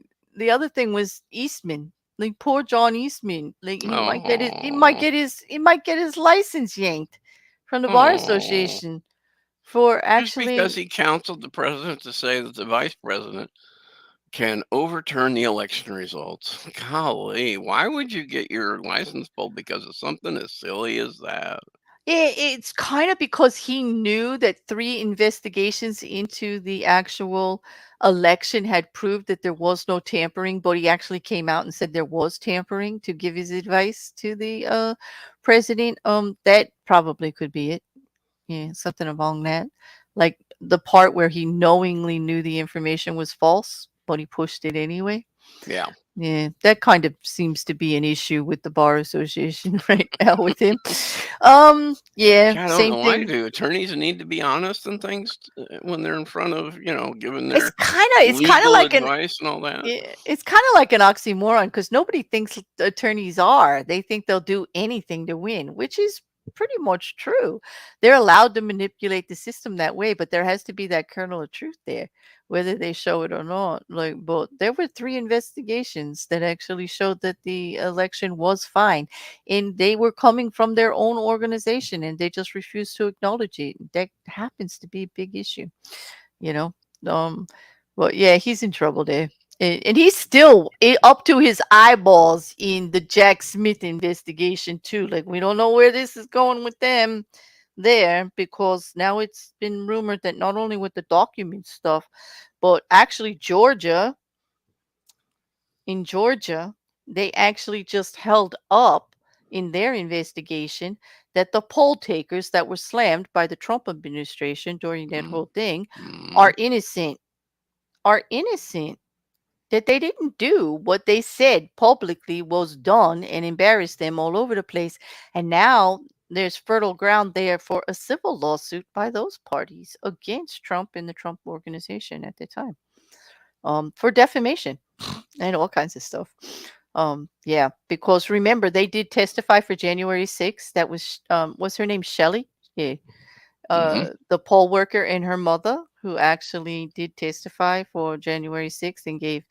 other thing was Eastman, like poor John Eastman. Like Oh, he might get his license yanked from the bar oh. association for Just because actually. he counseled the president to say that the vice president can overturn the election results. Golly, why would you get your license pulled because of something as silly as that? It's kind of because he knew that 3 investigations into the actual election had proved that there was no tampering, but he actually came out and said there was tampering to give his advice to the president. That probably could be it. Yeah, something along that. Like the part where he knowingly knew the information was false, but he pushed it anyway. Yeah. Yeah, that kind of seems to be an issue with the bar association right now with him. Yeah, Yeah, I don't same know why thing. do attorneys need to be honest and things when they're in front of, giving It's their kind of legal like an advice and all that. it's kind of like an oxymoron because nobody thinks attorneys are. They think they'll do anything to win, which is pretty much true. They're allowed to manipulate the system that way, but there has to be that kernel of truth there, whether they show it or not. Like, but there were 3 investigations that actually showed that the election was fine, and they were coming from their own organization, and they just refused to acknowledge it. That happens to be a big issue, you know. Um, well, yeah, he's in trouble there. And he's still up to his eyeballs in the Jack Smith investigation too. Like we don't know where this is going with them there because now it's been rumored that not only with the document stuff, but actually in Georgia, they actually just held up in their investigation that the poll takers that were slammed by the Trump administration during that whole thing Mm-hmm. are innocent. Are innocent. That they didn't do what they said publicly was done and embarrassed them all over the place. And now there's fertile ground there for a civil lawsuit by those parties against Trump and the Trump organization at the time, for defamation and all kinds of stuff. Yeah, because remember they did testify for January 6th. That was her name Shelley? Yeah, Mm-hmm. the poll worker and her mother who actually did testify for January 6th and gave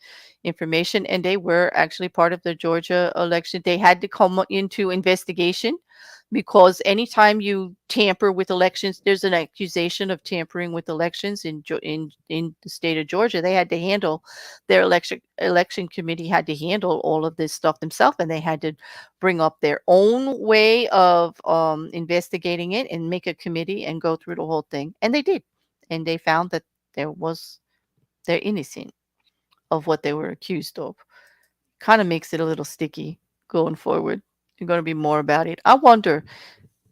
information, and they were actually part of the Georgia election. They had to come into investigation because anytime you tamper with elections, there's an accusation of tampering with elections in the state of Georgia. They had to handle their election committee had to handle all of this stuff themselves, and they had to bring up their own way of investigating it and make a committee and go through the whole thing. And they did. And they found that they're innocent of what they were accused of. Kind of makes it a little sticky going forward. There's going to be more about it. I wonder,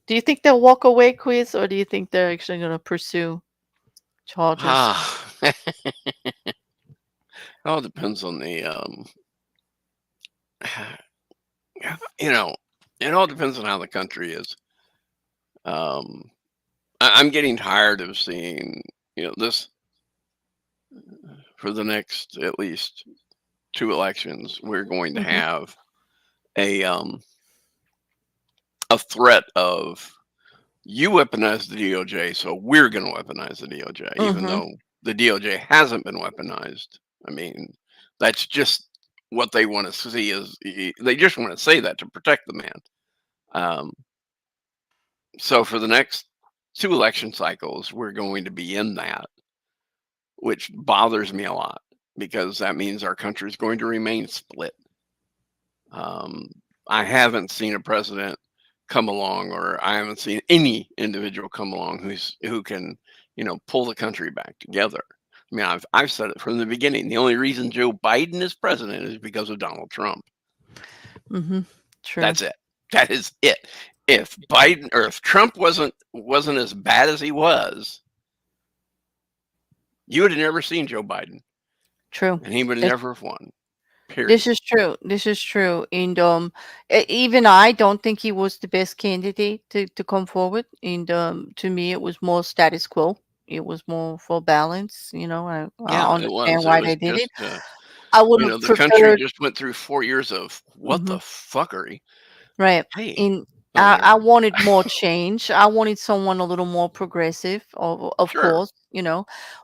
do you think they'll walk away, Quiz, or do you think they're actually going to pursue charges? Ah, it all depends on the, it all depends on how the country is. Um, I'm getting tired of seeing, this for the next at least 2 elections. We're going to Hmm. have a threat of you weaponize the DOJ, so we're going to weaponize the DOJ, even Hmm. though the DOJ hasn't been weaponized. I mean, that's just what they want to see is they just want to say that to protect the man. Um, so for the next 2 election cycles, we're going to be in that, which bothers me a lot because that means our country is going to remain split. Um, I haven't seen a president come along, or I haven't seen any individual come along who can, pull the country back together. I mean, I've said it from the beginning. The only reason Joe Biden is president is because of Donald Trump. Hmm. True. That's it. That is it. If Biden or if Trump wasn't as bad as he was, you would have never seen Joe Biden, True. and he would have This never have won. Period. this is true. This is true. And even I don't think he was the best candidate to come forward. And to me, it was more status quo. It was more for balance. I Yeah, it understand was. It why was they did just it. I would have the country preferred. just went through 4 years of what Mhm. the fuckery. Right. Hey, In oh, I there. wanted more change. I wanted someone a little more progressive, of Sure. course,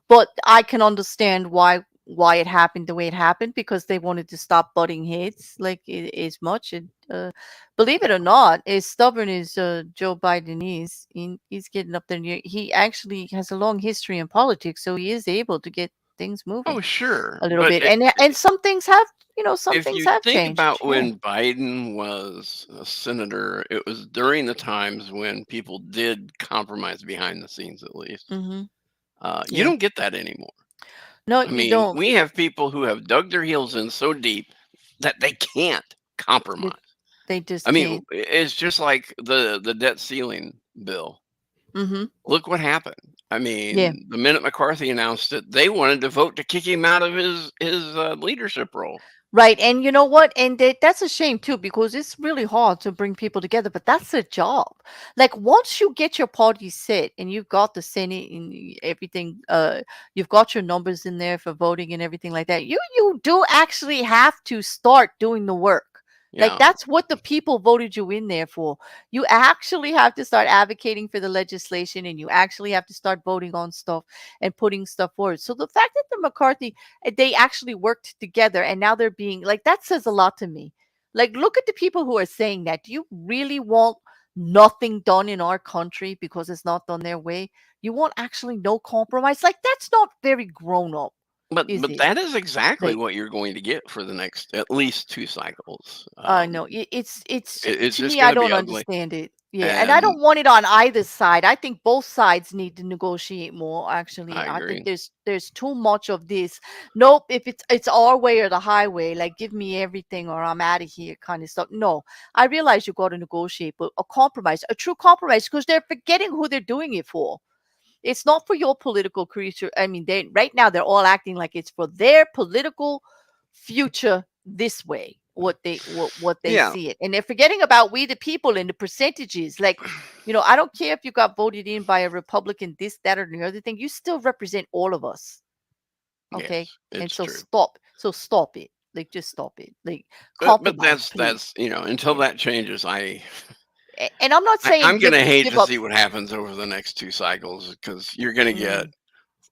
but I can understand why it happened the way it happened because they wanted to stop butting heads like as much. And believe it or not, as stubborn as Joe Biden is, he's getting up there. He actually has a long history in politics, so he is able to get things moving Oh, sure. a little But bit. And some things have, some if things you have think changed. about Yeah. when Biden was a senator, it was during the times when people did compromise behind the scenes, at least. Hmm. You Yeah. don't get that anymore. No, I you mean, don't. we have people who have dug their heels in so deep that they can't They, compromise. they just I mean, can't. it's just like the debt ceiling bill. Hmm. Look what happened. I Yeah. mean, the minute McCarthy announced it, they wanted to vote to kick him out of his leadership role. Right. And you know what? And that's a shame too, because it's really hard to bring people together, but that's their job. Like once you get your party set and you've got the Senate and everything, you've got your numbers in there for voting and everything like that, you do actually have to start doing the work. Like Yeah, that's what the people voted you in there for. You actually have to start advocating for the legislation and you actually have to start voting on stuff and putting stuff forward. So the fact that the McCarthy they actually worked together and now they're being like that says a lot to me. Like look at the people who are saying that. Do you really want nothing done in our country because it's not done their way? You want actually no compromise? Like that's not very grown up, is but it? that is exactly Like what you're going to get for the next at least 2 cycles. no, it's It's to just me, I going to don't be ugly, understand it. Yeah, and I and don't want it on either side. I think both sides need to negotiate more. Actually, I I think agree. there's too much of this. Nope, if it's our way or the highway, like give me everything or I'm out of here kind of stuff. No, I realize you got to negotiate, but a compromise, a true compromise, because they're forgetting who they're doing it for. It's not for your political creature. I mean, they right now they're all acting like it's for their political future this way. What they Yeah, see it, and they're forgetting about we the people and the percentages. Like, I don't care if you got voted in by a Republican, this, that, or the other thing. You still represent all of us, okay? yes, And it's so true. stop it. Like, just stop it. Like, But compromise, please. that's until Yeah. that changes, And I'm not saying I'm give gonna hate give to up. see what happens over the next 2 cycles because you're gonna get,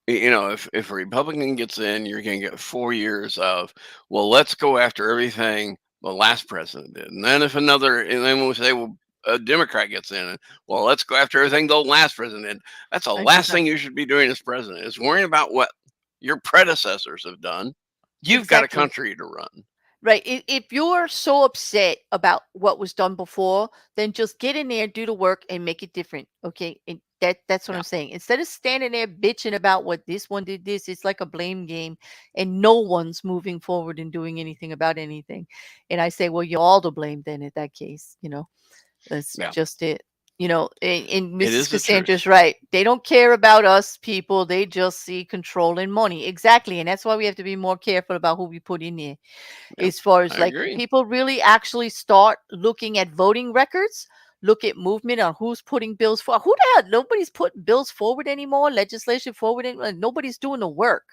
Mm, if a Republican gets in, you're gonna get 4 years of, well, let's go after everything the last president did, and then and then we'll say, well, a Democrat gets in, and well, let's go after everything the last president did. That's the last exactly. thing you should be doing as president is worrying about what your predecessors have done. You've got a Exactly. country to run. Right. If you're so upset about what was done before, then just get in there, do the work, and make it different. Okay. And that's what Yeah, I'm saying. Instead of standing there bitching about what this one did this, it's like a blame game and no one's moving forward and doing anything about anything. And I say, well, you're all to blame then in that case. That's yeah, just it. And it Mrs. is the truth. Cassandra's right. They don't care about us people. They just see control and money. Exactly. And that's why we have to be more careful about who we put in there. Yeah, As far as I like if agree. people really actually start looking at voting records, look at movement on who's putting bills for who the hell nobody's putting bills forward anymore, legislation forward, and nobody's doing the work.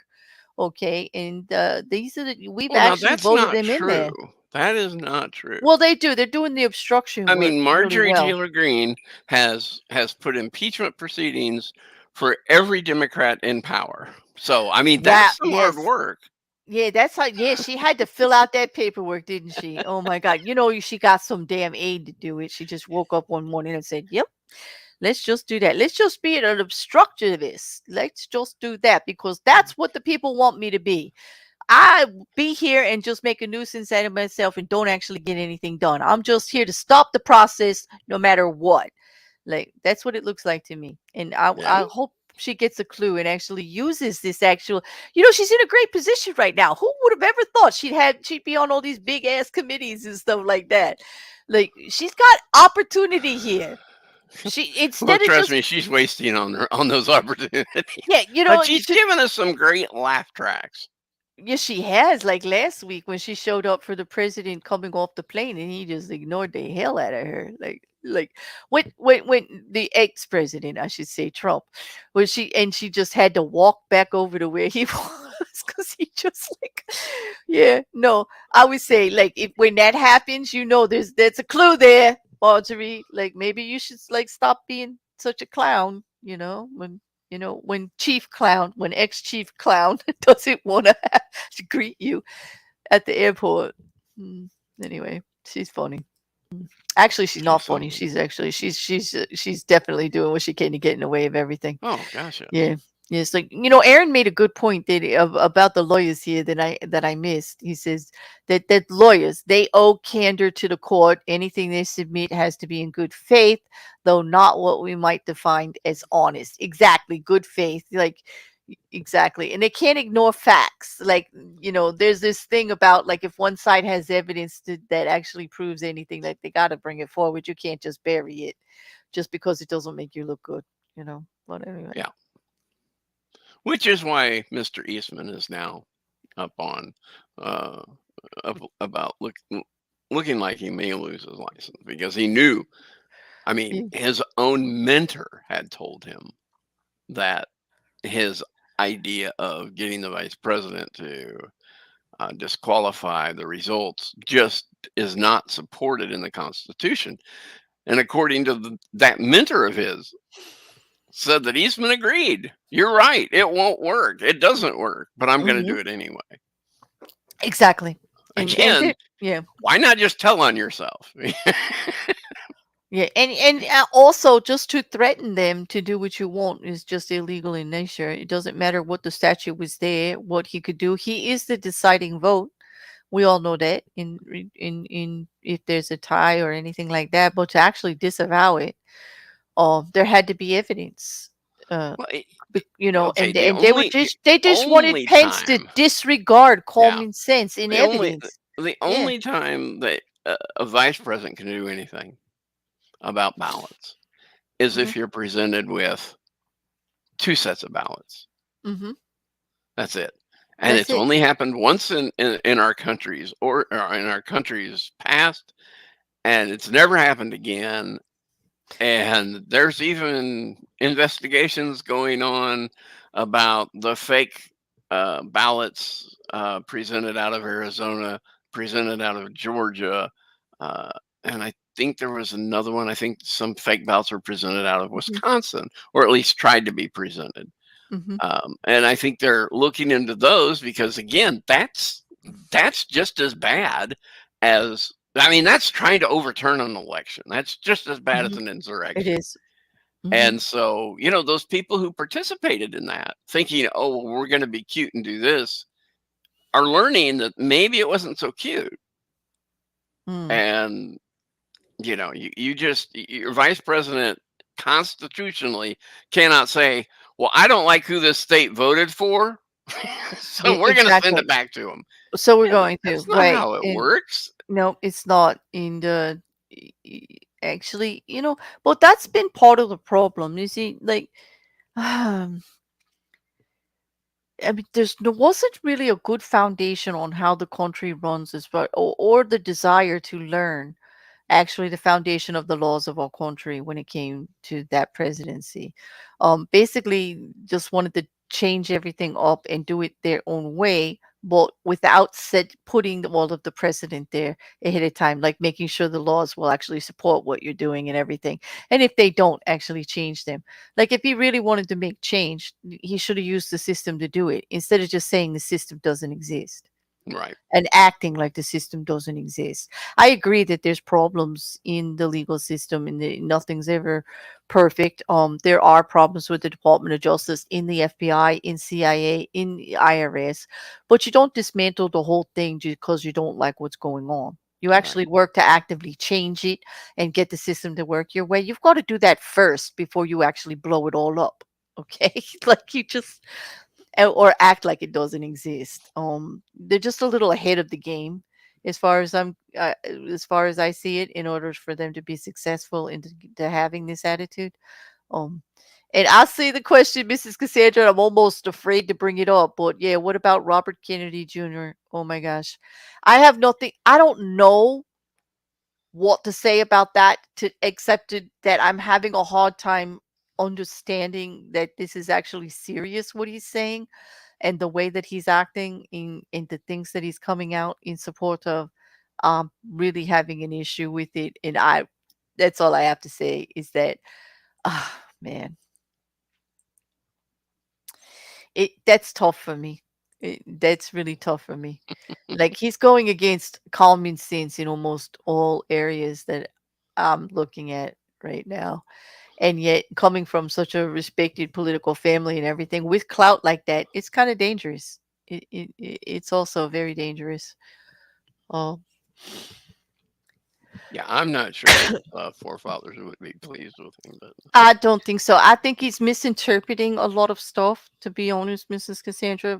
Okay. And these are we've Well, now actually that's voted not them in true. there. That is not true. Well, they do. They're doing the obstruction I work mean, really Marjorie well. Taylor Greene has put impeachment proceedings for every Democrat in power. So, I mean, Yeah, that's some hard yes. work. Yeah, that's how yeah, she had to fill out that paperwork, didn't she? Oh my God. She got some damn aide to do it. She just woke up one morning and said, "Yep, let's just do that. Let's just be an obstructionist. Let's just do that because that's what the people want me to be. Be here and just make a nuisance out of myself and don't actually get anything done. I'm just here to stop the process no matter what." Like that's what it looks like to me. And Yeah. I hope she gets a clue and actually uses this actual, she's in a great position right now. Who would have ever thought she'd be on all these big ass committees and stuff like that? Like she's got opportunity here. She Well, instead of trust just me, she's wasting on those opportunities. yeah, But she's given us some great laugh tracks. yes, she has. Like last week when she showed up for the president coming off the plane and he just ignored the hell out of her. Like when the ex-president, I should say, Trump, when she just had to walk back over to where he was because he just like yeah, no. I would say like if when that happens, there's a clue there, Marjorie. Like maybe you should like stop being such a clown, when chief clown, when ex-chief clown doesn't want to greet you at the airport. Mm, Anyway, she's funny. Actually, she's not She's funny. something. She's definitely doing what she can to get in the way of everything. Oh gosh, yes. Yeah. Yes, like Aaron made a good point about the lawyers here that I missed. He says that lawyers they owe candor to the court. Anything they submit has to be in good faith, though not what we might define as honest. Exactly, good faith. Like exactly, and they can't ignore facts. Like there's this thing about like if one side has evidence that actually proves anything, like they got to bring it forward. You can't just bury it just because it doesn't make you look good. But anyway. Yeah. Which is why Mr. Eastman is now up on uh, about looking like he may lose his license because he knew. I mean, Yeah. his own mentor had told him that his idea of getting the vice president to disqualify the results just is not supported in the Constitution. And according to that mentor of his, said that Eastman agreed. You're right. It won't work. It doesn't work, but I'm going to Mhm. do it anyway. Exactly. Again, Yeah. why not just tell on yourself? Yeah, and also just to threaten them to do what you want is just illegal in nature. It doesn't matter what the statute was there, what he could do. He is the deciding vote. We all know that in if there's a tie or anything like that. But to actually disavow it, there had to be evidence. Well, okay, And they just wanted only Pence to time, disregard yeah, common sense in the only evidence. the Yeah. only time that a vice president can do anything about ballots is Hmm. if you're presented with two sets of ballots. Hmm. That's it. And That's it's it. only happened once in our countries or in our country's past, and it's never happened again. And there's even investigations going on about the fake ballots presented out of Arizona, presented out of Georgia, uh, and I think there was another one. I think some fake ballots were presented out of Hmm. Wisconsin, or at least tried to be presented. Hmm. And I think they're looking into those because, again, that's just as bad as I mean, that's trying to overturn an election. That's just as bad Hmm. as an It insurrection. is. Hmm. And so, those people who participated in that, thinking, "Oh, well, we're going to be cute and do this," are learning that maybe it wasn't so cute. Mm. And you just your vice president constitutionally cannot say, "Well, I don't like who this state voted for, so we're going to send Exactly. it back to them." So we're going to, That's not right. how it And works. no, it's not in the actually, but that's been part of the problem. You see, like, um, I mean, there wasn't really a good foundation on how the country runs as well, or the desire to learn actually the foundation of the laws of our country when it came to that presidency. Basically, just wanted to change everything up and do it their own way, but without putting all of the precedent there ahead of time, like making sure the laws will actually support what you're doing and everything. And if they don't, actually change them. Like if he really wanted to make change, he should have used the system to do it instead of just saying the system doesn't exist Right. and acting like the system doesn't exist. I agree that there's problems in the legal system and nothing's ever perfect. There are problems with the Department of Justice, in the FBI, in CIA, in the IRS, but you don't dismantle the whole thing just because you don't like what's going on. You Right. actually work to actively change it and get the system to work your way. You've got to do that first before you actually blow it all up. Okay. Like you just or act like it doesn't exist. They're just a little ahead of the game as far as I see it, in order for them to be successful into having this attitude. Um, and I see the question, Mrs. Cassandra. I'm almost afraid to bring it up, but yeah, what about Robert Kennedy Jr.? Oh my gosh, I have nothing. I don't know what to say about that to except that I'm having a hard time understanding that this is actually serious what he's saying and the way that he's acting in the things that he's coming out in support of, really having an issue with it. And I that's all I have to say is that, man, that's tough for me. That's really tough for me. Like he's going against common sense in almost all areas that I'm looking at right now. And yet, coming from such a respected political family and everything with clout like that, it's kind of dangerous. It's also very dangerous. Um, Yeah, I'm not sure his forefathers would be pleased with him, but I don't think so. I think he's misinterpreting a lot of stuff, to be honest, Mrs. Cassandra,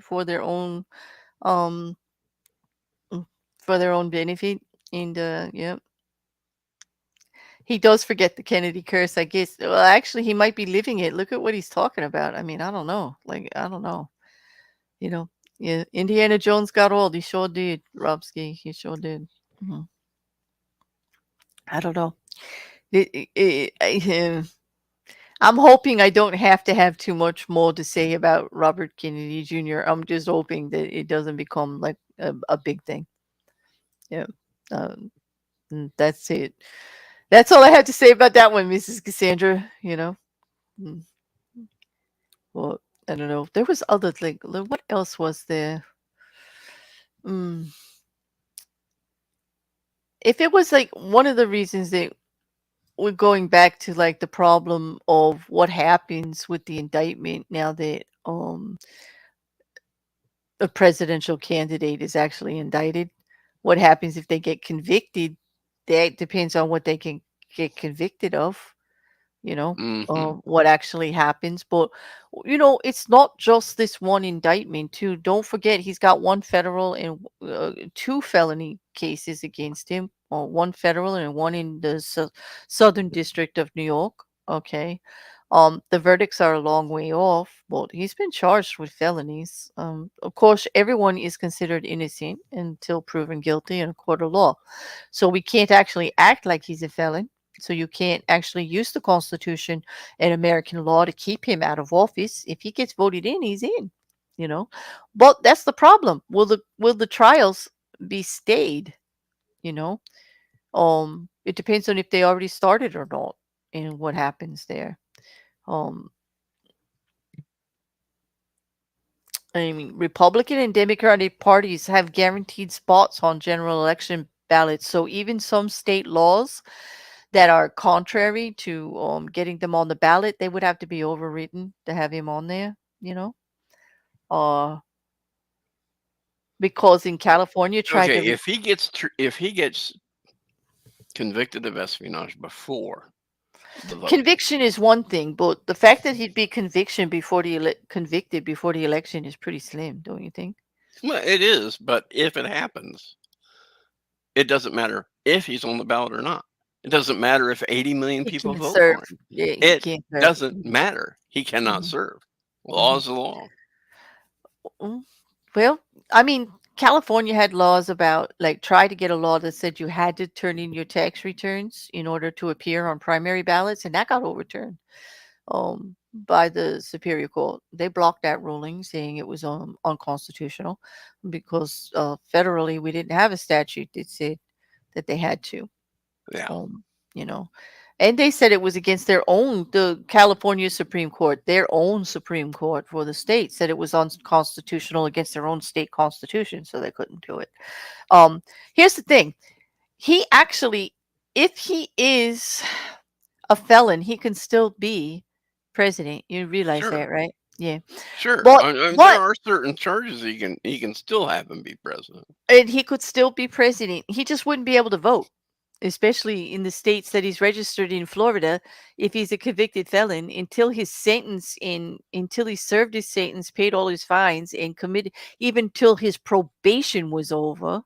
um for their own benefit. And yeah, he does forget the Kennedy curse, I guess. Well, actually, he might be living it. Look at what he's talking about. I mean, I don't know. Like, I don't know. You know, yeah, Indiana Jones got old. He sure did, Robski. He sure did. Mhm. I don't know. I'm hoping I don't have to have too much more to say about Robert Kennedy Jr. I'm just hoping that it doesn't become like a big thing. Yeah. Um, that's it. That's all I have to say about that one, Mrs. Cassandra. Mm, Well, I don't know. There was other what else was there? Mm. If it was like one of the reasons that we're going back to like the problem of what happens with the indictment now that a presidential candidate is actually indicted. What happens if they get convicted? That depends on what they can get convicted of. What actually happens. But it's not just this one indictment. Too. Don't forget, he's got one federal and two felony cases against him. One federal and one in the Southern District of New York. Okay. The verdicts are a long way off, but he's been charged with felonies. Of course, everyone is considered innocent until proven guilty in a court of law. So we can't actually act like he's a felon. So you can't actually use the Constitution and American law to keep him out of office. If he gets voted in, he's in. You know, but that's the problem. Will the trials be stayed? You know, it depends on if they already started or not, and what happens there. Um, I mean, Republican and Democratic parties have guaranteed spots on general election ballots. So even some state laws that are contrary to getting them on the ballot, they would have to be overridden to have him on there. You know, uh, because in California tried to okay, if he gets convicted of espionage before the vote, conviction is one thing, but the fact that he'd be convicted before the election is pretty slim, don't you think? well, it is. But if it happens, it doesn't matter if he's on the ballot or not. It doesn't matter if 80 million He people can't vote serve. for him. Yeah, he It can't serve. doesn't matter. He cannot Mhm, serve. Law mhm. is the law. Mm, Well, I mean, California had laws about like try to get a law that said you had to turn in your tax returns in order to appear on primary ballots, and that got overturned by the Superior Court. They blocked that ruling, saying it was unconstitutional because federally we didn't have a statute that said that they had to. Yeah. Um, you know, and they said it was against the California Supreme Court, their own Supreme Court for the state said it was unconstitutional against their own state constitution, so they couldn't do it. Um, Here's the thing: he actually, if he is a felon, he can still be president. You realize Sure. that, right? Yeah, Sure. but There but are certain charges he can still have him be president. and he could still be president. He just wouldn't be able to vote, especially in the states that he's registered in Florida. If he's a convicted felon, until he served his sentence, paid all his fines, and committed, even till his probation was over.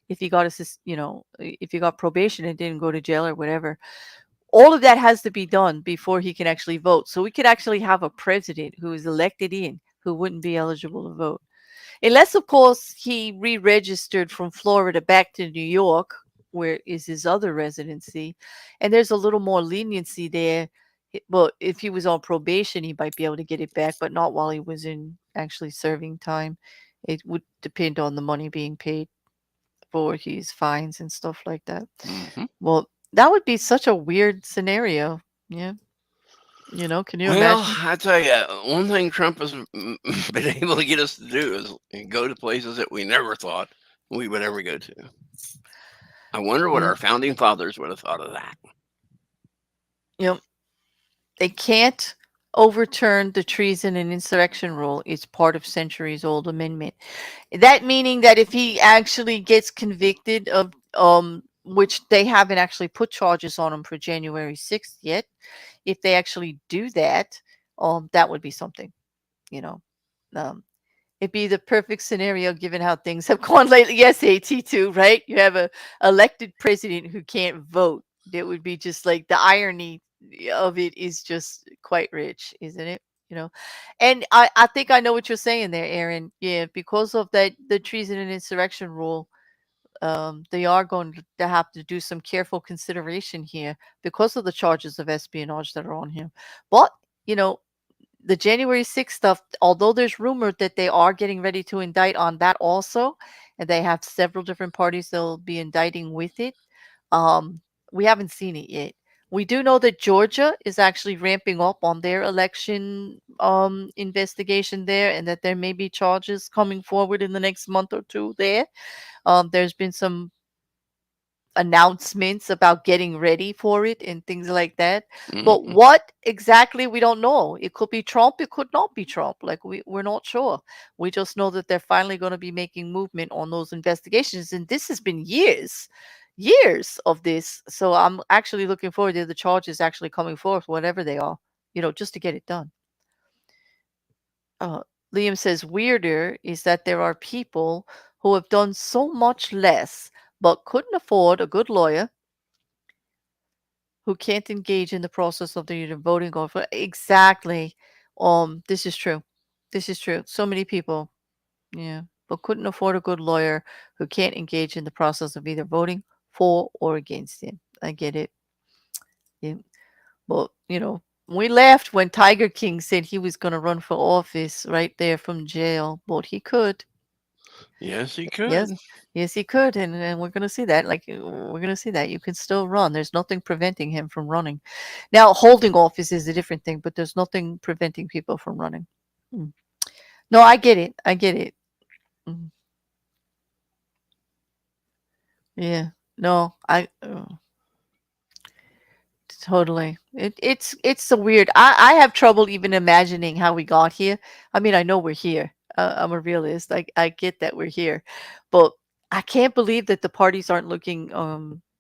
If he got if he got probation and didn't go to jail or whatever, all of that has to be done before he can actually vote. So we could actually have a president who is elected in who wouldn't be eligible to vote. Unless, of course, he re-registered from Florida back to New York, where is his other residency, and there's a little more leniency there. Well, if he was on probation, he might be able to get it back, but not while he was in actually serving time. It would depend on the money being paid for his fines and stuff like that. Hmm. Well, that would be such a weird scenario. Yeah. Can you Well, imagine? I tell you, one thing Trump has been able to get us to do is go to places that we never thought we would ever go to. I wonder what Yeah. our founding fathers would have thought of that. Yep. They can't overturn the treason and insurrection rule. It's part of centuries old amendment. That meaning that if he actually gets convicted of which they haven't actually put charges on him for January 6th yet, if they actually do that, that would be something, you know. Um It'd be the perfect scenario given how things have gone lately. Yes, AT2, right? You have a elected president who can't vote. It would be just like the irony of it is just quite rich, isn't it? You know, and I think I know what you're saying there, Aaron. Yeah, because of that, the treason and insurrection rule, they are going to have to do some careful consideration here because of the charges of espionage that are on him. But you know, the January 6th stuff, although there's rumor that they are getting ready to indict on that also, and they have several different parties they'll be indicting with it, um, we haven't seen it yet. We do know that Georgia is actually ramping up on their election investigation there, and that there may be charges coming forward in the next month or two there. There's been some announcements about getting ready for it and things like that. But Mhm. what exactly, we don't know. It could be Trump, it could not be Trump. Like we're not sure. We just know that they're finally going to be making movement on those investigations. And this has been years of this. So I'm actually looking forward to the charges actually coming forth, whatever they are, just to get it done. Uh, Liam says weirder is that there are people who have done so much less but couldn't afford a good lawyer, who can't engage in the process of the voting over. Exactly. This is true. This is true. So many people, yeah, but couldn't afford a good lawyer, who can't engage in the process of either voting for or against him. I get it. Yeah. Well, we laughed when Tiger King said he was going to run for office right there from jail, but he could. Yes, he Yes, could. yes, he could, and we're gonna see that. Like, we're gonna see that you can still run. There's nothing preventing him from running. Now, holding office is a different thing, but there's nothing preventing people from running. Mm. No, I get it. I get it. Mm. Yeah. No, totally. It's so weird. I have trouble even imagining how we got here. I mean, I know we're here. I'm a realist. I get that we're here, but I can't believe that the parties aren't looking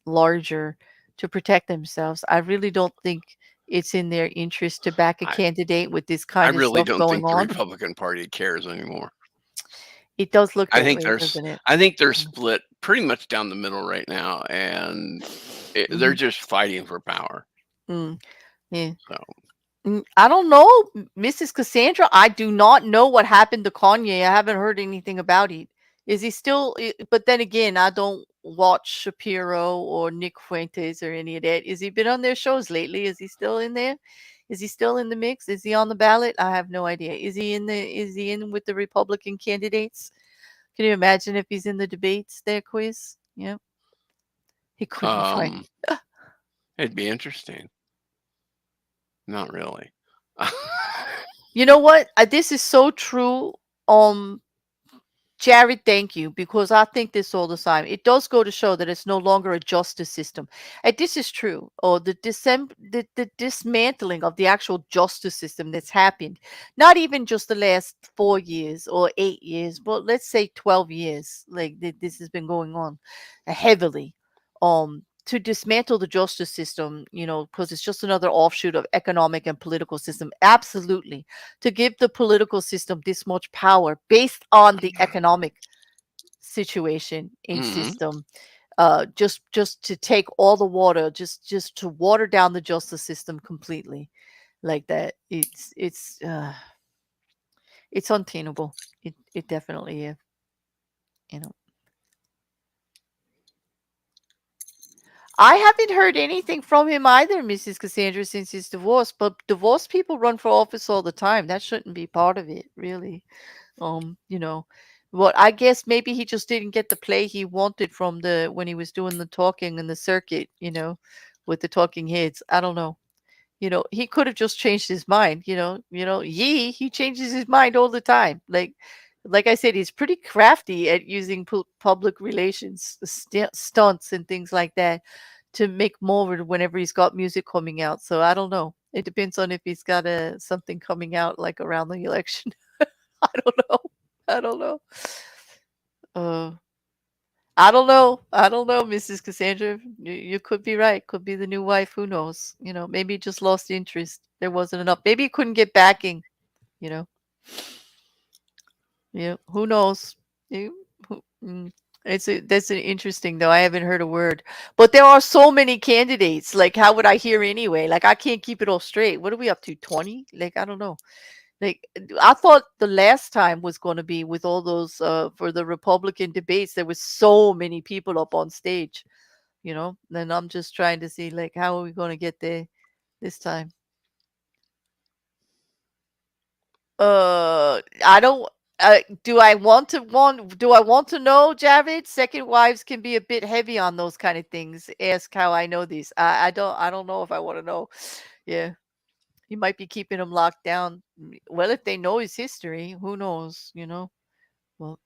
larger to protect themselves. I really don't think it's in their interest to back a I candidate with this I kind of really stuff don't going think the on. Republican Party cares anymore. It does look I that think way, doesn't it? they're split pretty much down the middle right now, and they're Mm-hmm. just fighting for power. Mm, yeah. So I don't know, Mrs. Cassandra. I do not know what happened to Kanye. I haven't heard anything about it. Is he still? But then again, I don't watch Shapiro or Nick Fuentes or any of that. Is he been on their shows lately? Is he still in there? Is he still in the mix? Is he on the ballot? I have no idea. Is he in the? Is he in with the Republican candidates? Can you imagine if he's in the debates? Their quiz. Yeah, he could be fine. um, it'd be interesting. Not really. You know what? This is so true. Jared, thank you, because I think this all the time. It does go to show that it's no longer a justice system. And this is true. Or the dismantling of the actual justice system that's happened, not even just the last 4 years or 8 years, but let's say 12 years. Like this has been going on heavily. To dismantle the justice system, because it's just another offshoot of economic and political system. Absolutely, to give the political system this much power based on the economic situation and Mhm. system, just to take all the water, just to water down the justice system completely, like that. It's untenable. It definitely is. you know I haven't heard anything from him either, Mrs. Cassandra, since his divorce. But divorced people run for office all the time. That shouldn't be part of it, really. Um, you know, what I guess maybe he just didn't get the play he wanted from the when he was doing the talking in the circuit. With the talking heads. I don't know. He could have just changed his mind. He changes his mind all the time. Like I said, he's pretty crafty at using public relations stunts and things like that to make more whenever he's got music coming out. So I don't know. It depends on if he's got something coming out like around the election. I don't know. I don't know. Uh, I don't know. I don't know, Mrs. Cassandra. You could be right. Could be the new wife. Who knows? Maybe he just lost interest. There wasn't enough. Maybe he couldn't get backing. You know. Yeah. Who knows? You, that's an interesting though. I haven't heard a word. But there are so many candidates. Like, how would I hear anyway? Like, I can't keep it all straight. What are we up to? 20? Like, I don't know. Like, I thought the last time was going to be with all those for the Republican debates. There was so many people up on stage. Then I'm just trying to see like how are we going to get there this time. I don't. Do I want to know, Javid? Second wives can be a bit heavy on those kind of things. Ask how I know these. I don't know if I want to know. Yeah, he might be keeping him locked down. Well, if they know his history, who knows? Well,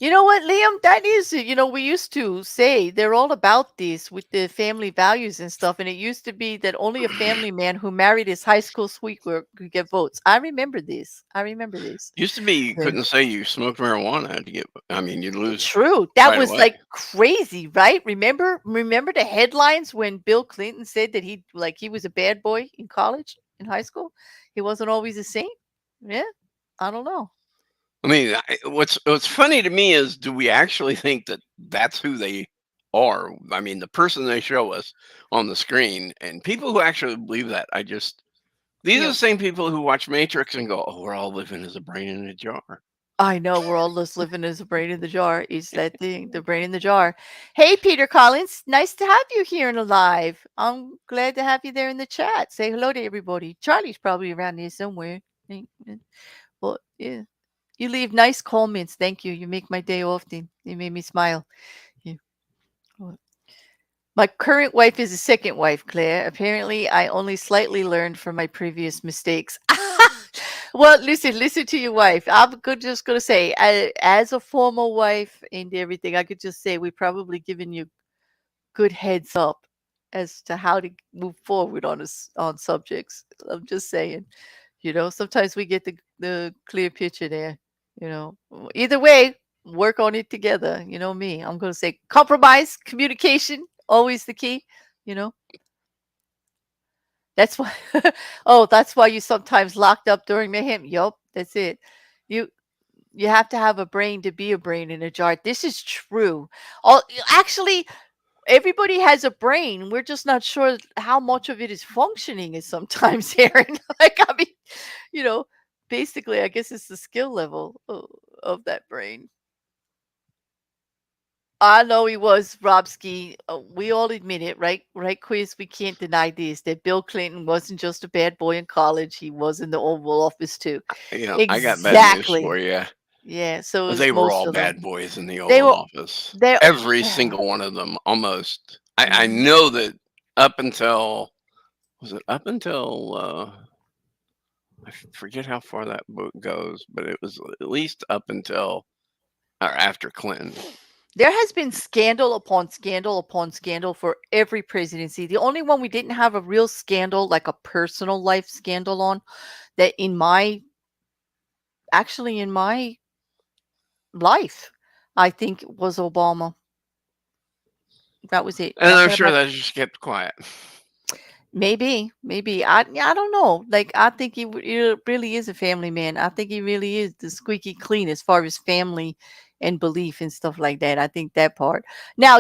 you know what, Liam? That is, we used to say they're all about this with the family values and stuff. And it used to be that only a family man who married his high school sweetheart could get votes. I remember this. Used to be you Yeah. couldn't say you smoked marijuana to get. I mean, you'd lose True. That right was away. like crazy, right? Remember the headlines when Bill Clinton said that he was a bad boy in college, in high school? He wasn't always a saint? Yeah. I don't know. I mean, what's funny to me is, do we actually think that that's who they are? I mean, the person they show us on the screen, and people who actually believe that, these are Yeah. the same people who watch Matrix and go, "Oh, we're all living as a brain in a jar." I know we're all just living as a brain in the jar. Is that thing, the brain in the jar? Hey, Peter Collins, nice to have you here and alive. I'm glad to have you there in the chat. Say hello to everybody. Charlie's probably around here somewhere. Well, yeah, you leave nice comments. Thank you. You make my day often. You made me smile. Yeah. Well, my current wife is a second wife, Claire. Apparently, I only slightly learned from my previous mistakes. Well, listen to your wife. Just gonna say, as a former wife and everything, I could just say we probably given you good heads up as to how to move forward on subjects. I'm just saying, sometimes we get the clear picture there. Either way, work on it together. You know me. I'm gonna say compromise, communication, always the key. You know. That's why oh, that's why you sometimes locked up during mayhem. Yup, that's it. You you have to have a brain to be a brain in a jar. This is true. Actually, everybody has a brain. We're just not sure how much of it is functioning is sometimes, Aaron. Like, I mean, you know, basically, I guess it's the skill level of that brain. I know he was Robsky. We all admit it, right? Right, Quiz? We can't deny this that Bill Clinton wasn't just a bad boy in college. He was in the Oval Office too. I got bad news for Exactly. you. Yeah. So is They were most all of them. bad boys in the They Oval were. Office. They. Every Yeah. single one of them, almost. I Mhm. know that up until was it up until I forget how far that book goes, but it was at least up until or after Clinton. There has been scandal upon scandal upon scandal for every presidency. The only one we didn't have a real scandal, like a personal life scandal on, that actually in my life, I think was Obama. That was it. And I'm Nothing sure about. that just kept quiet. Maybe. I don't know. Like, I think he really is a family man. I think he really is the squeaky clean as far as family and belief and stuff like that. I think that part. Now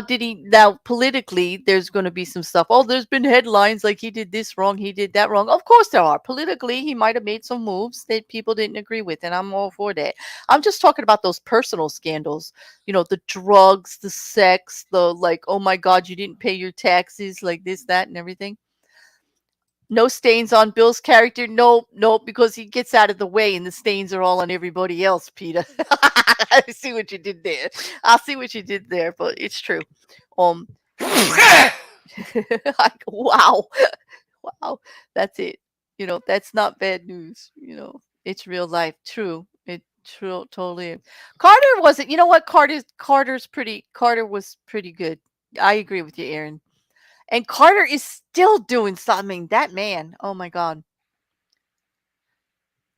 politically there's going to be some stuff. Oh, there's been headlines like he did this wrong, he did that wrong. Of course there are. Politically, he might have made some moves that people didn't agree with, and I'm all for that. I'm just talking about those personal scandals. The drugs, the sex, the like, oh my God, you didn't pay your taxes, like this, that, and everything. No stains on Bill's character. No, because he gets out of the way and the stains are all on everybody else, Peter. I see what you did there. I see what you did there, but it's true. Um like, wow. Wow. That's it. That's not bad news. It's real life. True. It true totally is. Carter wasn't, you know what? Carter was pretty good. I agree with you, Aaron. And Carter is still doing something. That man, oh my God.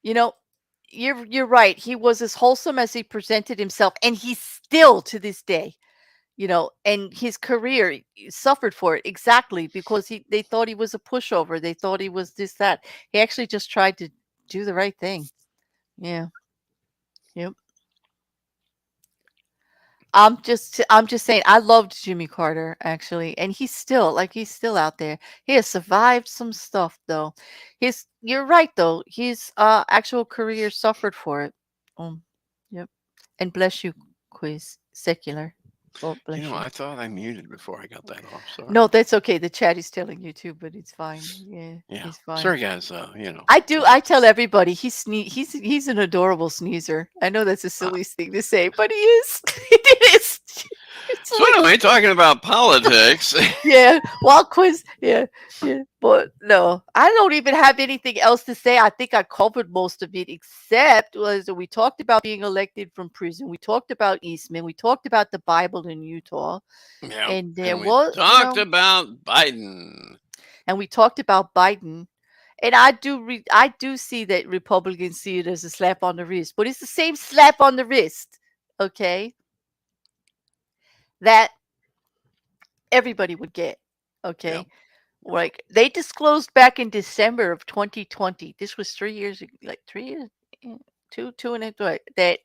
You know, you're right. He was as wholesome as he presented himself, and he's still to this day. And his career suffered for it exactly because they thought he was a pushover. They thought he was this that. He actually just tried to do the right thing. Yeah. Yep. I'm just saying I loved Jimmy Carter actually, and he's still out there. He has survived some stuff though. His You're right though. His actual career suffered for it. Um yep. And bless you, quiz secular. Lord bless you. I thought I muted before I got that off. Sorry. No, that's okay. The chat is telling you too, but it's fine. Yeah, Yeah. he's fine. Sorry, guys. I tell everybody he's an adorable sneezer. I know that's a silly thing to say, but he is. It is. It's So like anyway, talking about politics. yeah, wild quiz. Yeah, yeah. But no, I don't even have anything else to say. I think I covered most of it, except was that we talked about being elected from prison. We talked about Eastman. We talked about the Bible in Utah, Yeah. and there And we was, talked about Biden. and we talked about Biden. And I do see that Republicans see it as a slap on the wrist, but it's the same slap on the wrist, okay, that everybody would get, Yep. okay? Like they disclosed back in December of 2020. This was 3 years, like 3 years, eh, two and a half, that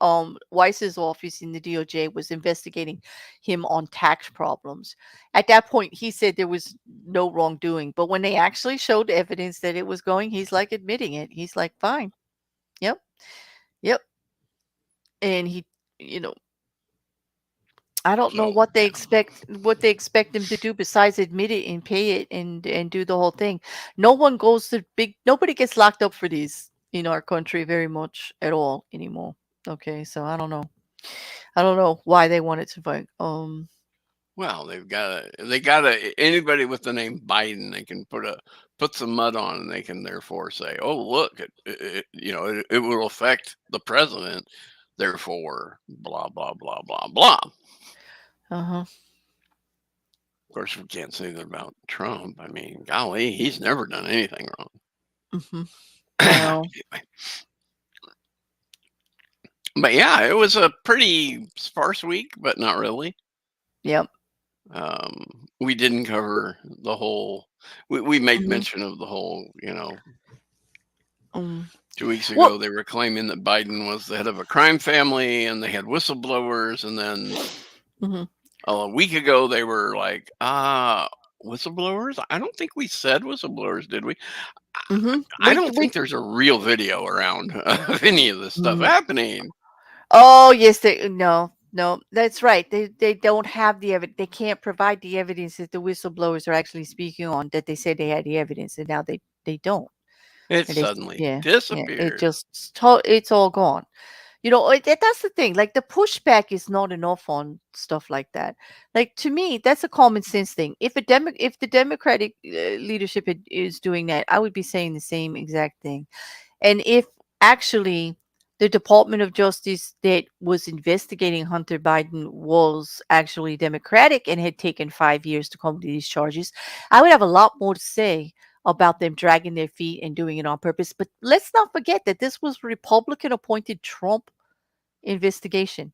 Weiss's office in the DOJ was investigating him on tax problems. At that point, he said there was no wrongdoing, but when they actually showed evidence that it was going, he's like admitting it. He's like, fine, yep, yep, and you know, I don't know So what they expect him to do besides admit it and pay it and do the whole thing. No one goes to nobody gets locked up for these in our country very much at all anymore. Okay, so I don't know. I don't know why they wanted to fight. well, they got anybody with the name Biden, they can put some mud on, and they can therefore say, "Oh, look, it will affect the president, therefore, blah blah blah blah blah." Uh-huh. Of course, we can't say that about Trump. I mean, golly, he's never done anything wrong. Mm-hmm. No. Anyway, but yeah, it was a pretty sparse week, but not really. Yep. We didn't cover the whole. We made Mm-hmm. mention of the whole. Um, 2 weeks well, ago, they were claiming that Biden was the head of a crime family, and they had whistleblowers. And then mm-hmm. a week ago, they were like, whistleblowers? I don't think we said whistleblowers, did we? Mm-hmm. I don't think there's a real video around of any of this stuff mm, happening. oh yes, no, that's right. They don't have the evidence. They can't provide the evidence that the whistleblowers are actually speaking on. That they said they had the evidence, and now they don't. It And they suddenly yeah, yeah, it disappeared. just it's all gone. That's the thing. Like the pushback is not enough on stuff like that. Like to me, that's a common sense thing. If the Democratic leadership is doing that, I would be saying the same exact thing. And if actually the Department of Justice that was investigating Hunter Biden was actually Democratic and had taken 5 years to come to these charges, I would have a lot more to say about them dragging their feet and doing it on purpose. But let's not forget that this was Republican appointed Trump investigation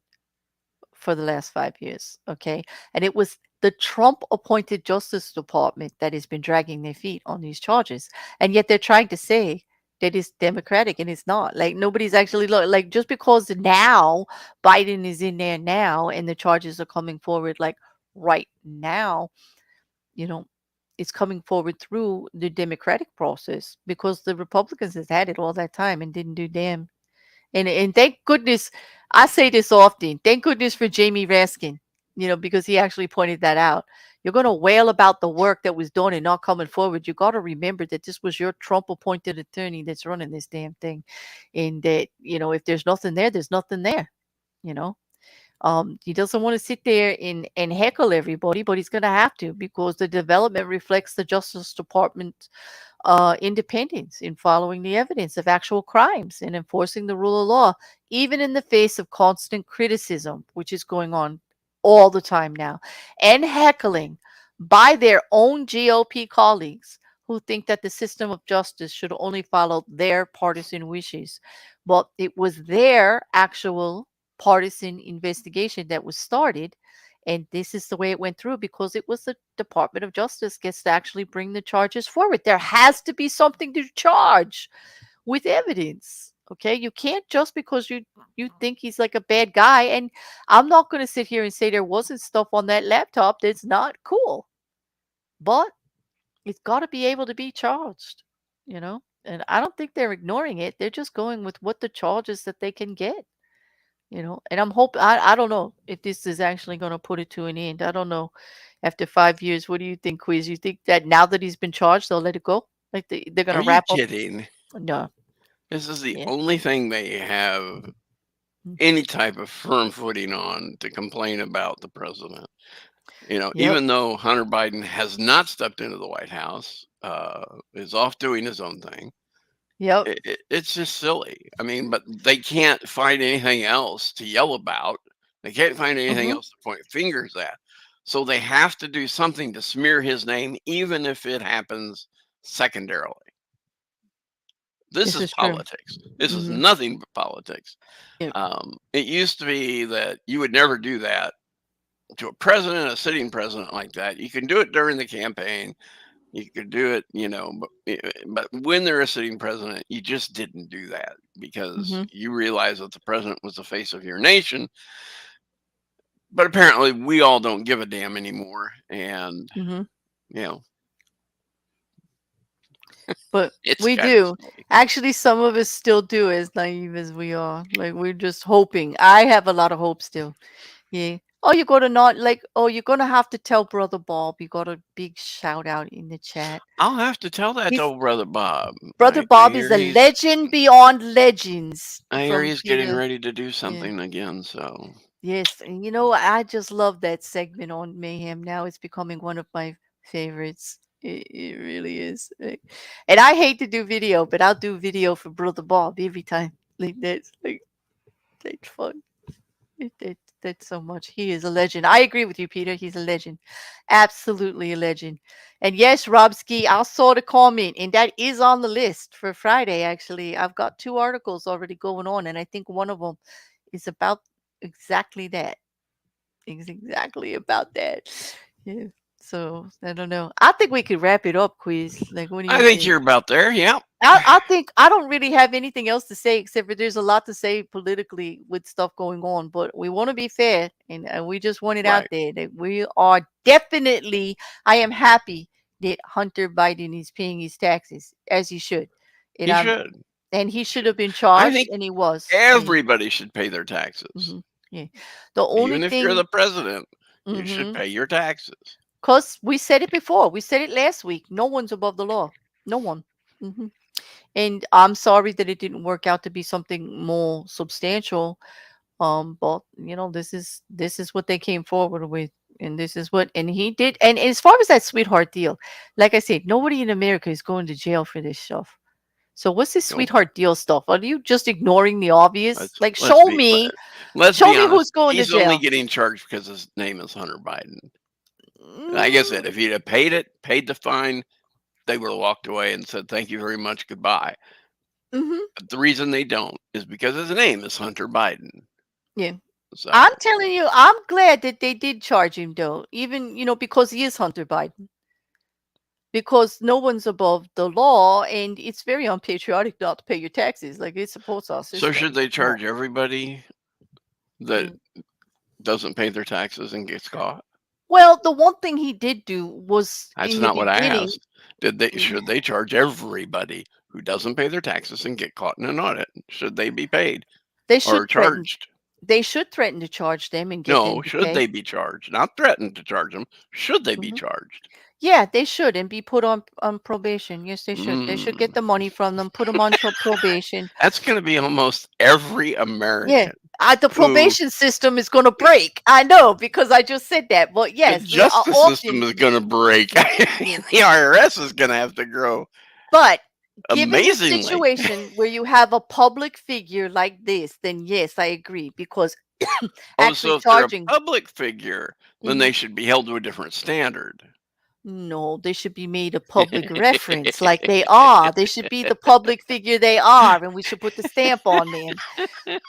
for the last 5 years. Okay. And it was the Trump appointed Justice Department that has been dragging their feet on these charges. And yet they're trying to say that it's Democratic and it's not. Like nobody's actually like just because now Biden is in there now and the charges are coming forward like right now, you know, it's coming forward through the Democratic process because the Republicans has had it all that time and didn't do damn. And thank goodness, I say this often. Thank goodness for Jamie Raskin, because he actually pointed that out. You're going to wail about the work that was done and not coming forward. You got to remember that this was your Trump appointed attorney that's running this damn thing. And that, if there's nothing there, there's nothing there, you know. He doesn't want to sit there and heckle everybody, but he's going to have to because the development reflects the Justice Department independence in following the evidence of actual crimes and enforcing the rule of law, even in the face of constant criticism, which is going on all the time now, and heckling by their own GOP colleagues who think that the system of justice should only follow their partisan wishes. But it was their actual partisan investigation that was started. And this is the way it went through because it was the Department of Justice gets to actually bring the charges forward. There has to be something to charge with evidence. Okay, you can't just because you think he's like a bad guy. And I'm not going to sit here and say there wasn't stuff on that laptop that's not cool, but it's got to be able to be charged, you know. And I don't think they're ignoring it. They're just going with what the charges that they can get, you know. And I'm hoping I don't know if this is actually going to put it to an end. I don't know. After 5 years, what do you think, Quiz? You think that now that he's been charged, they'll let it go? Like they're going Are to you wrap up? kidding? No. This is the Yeah. only thing they have any type of firm footing on to complain about the president. You know, Yep. even though Hunter Biden has not stepped into the White House, is off doing his own thing. Yep. It's just silly. I mean, but they can't find anything else to yell about. They can't find anything Mhm. else to point fingers at. So they have to do something to smear his name, even if it happens secondarily. This This is is true. politics. This is Mhm. nothing but politics. Yep. It used to be that you would never do that to a president, a sitting president like that. You can do it during the campaign. You could do it, you know, but when they're a sitting president, you just didn't do that because Mhm. you realize that the president was the face of your nation. But apparently, we all don't give a damn anymore, and Mhm. you know, But it's we kind of do. silly. Actually, some of us still do, as naive as we are. Like we're just hoping. I have a lot of hope still. Yeah. Oh, you're gonna not like. Oh, you're gonna have to tell Brother Bob. You got a big shout out in the chat. I'll have to tell that to He's old brother Bob. Brother I Bob is hear a he's legend beyond legends I hear from he's getting Peter. ready to do Yeah. something again. So Yes, and you know, I just love that segment on Mayhem. Now it's becoming one of my favorites. It really is. And I hate to do video, but I'll do video for Brother Bob every time. That's fun. That's so much. He is a legend. I agree with you, Peter. He's a legend. Absolutely a legend. And yes, Robski, I saw the comment, and that is on the list for Friday, actually. I've got 2 articles already going on, and I think one of them is about exactly that. It's exactly about that. Yeah. So I don't know. I think we could wrap it up, Quiz. Like, what do I you think think? you're about there. Yeah. I think I don't really have anything else to say except for there's a lot to say politically with stuff going on, but we want to be fair and we just want it out Right. there that we are definitely. I am happy that Hunter Biden is paying his taxes as he should, and He should. he should have been I charged, think and he was. Yeah. everybody should pay their taxes. Yeah. The only Even if you're the thing. president, you should pay your taxes. Because we said it before. We said it last week. No one's above the law. No one. hmm And I'm sorry that it didn't work out to be something more substantial. But you know, this is what they came forward with, and this is what, and he did. And as far as that sweetheart deal, like I said, nobody in America is going to jail for this stuff. So what's this Nope. sweetheart deal stuff? Are you just ignoring the obvious? Like, Let's show be me, let's show be me honest. who's going to He's only jail. getting charged because his name is Hunter Biden. Like I said, if he'd have paid the fine, they would have walked away and said, "Thank you very much, goodbye." Mm-hmm. But the reason they don't is because his name is Hunter Biden. Yeah. So I'm telling you, I'm glad that they did charge him, though, even, because he is Hunter Biden. Because no one's above the law, and it's very unpatriotic not to pay your taxes. Like, it supports our system. so should they Come on. charge everybody that Mm. doesn't pay their taxes and gets caught? Well, the one thing he did do was That's in the not what I beginning. asked. Should they charge everybody who doesn't pay their taxes and get caught in an audit? Should they be paid They or should threaten. charged? They should threaten to charge them and get them No, to should pay. they be charged? Not threaten to charge them. Should they be Mhm. charged? Yeah, they should, and be put on probation. Yes, they should. They should get the money from them, put them on probation. That's going to be almost every Yeah, American. the Who probation system is going to break. I know because I just said that. But the yes, justice system often. is going to break. Yeah. The IRS is going to have to grow But given the amazingly. situation where you have a public figure like this, then yes, I agree. Because Oh, actually so if they're a charging. public figure, then Mhm. they should be held to a different standard. No, they should be made a public reference like they are. They should be the public figure they are, and we should put the stamp on them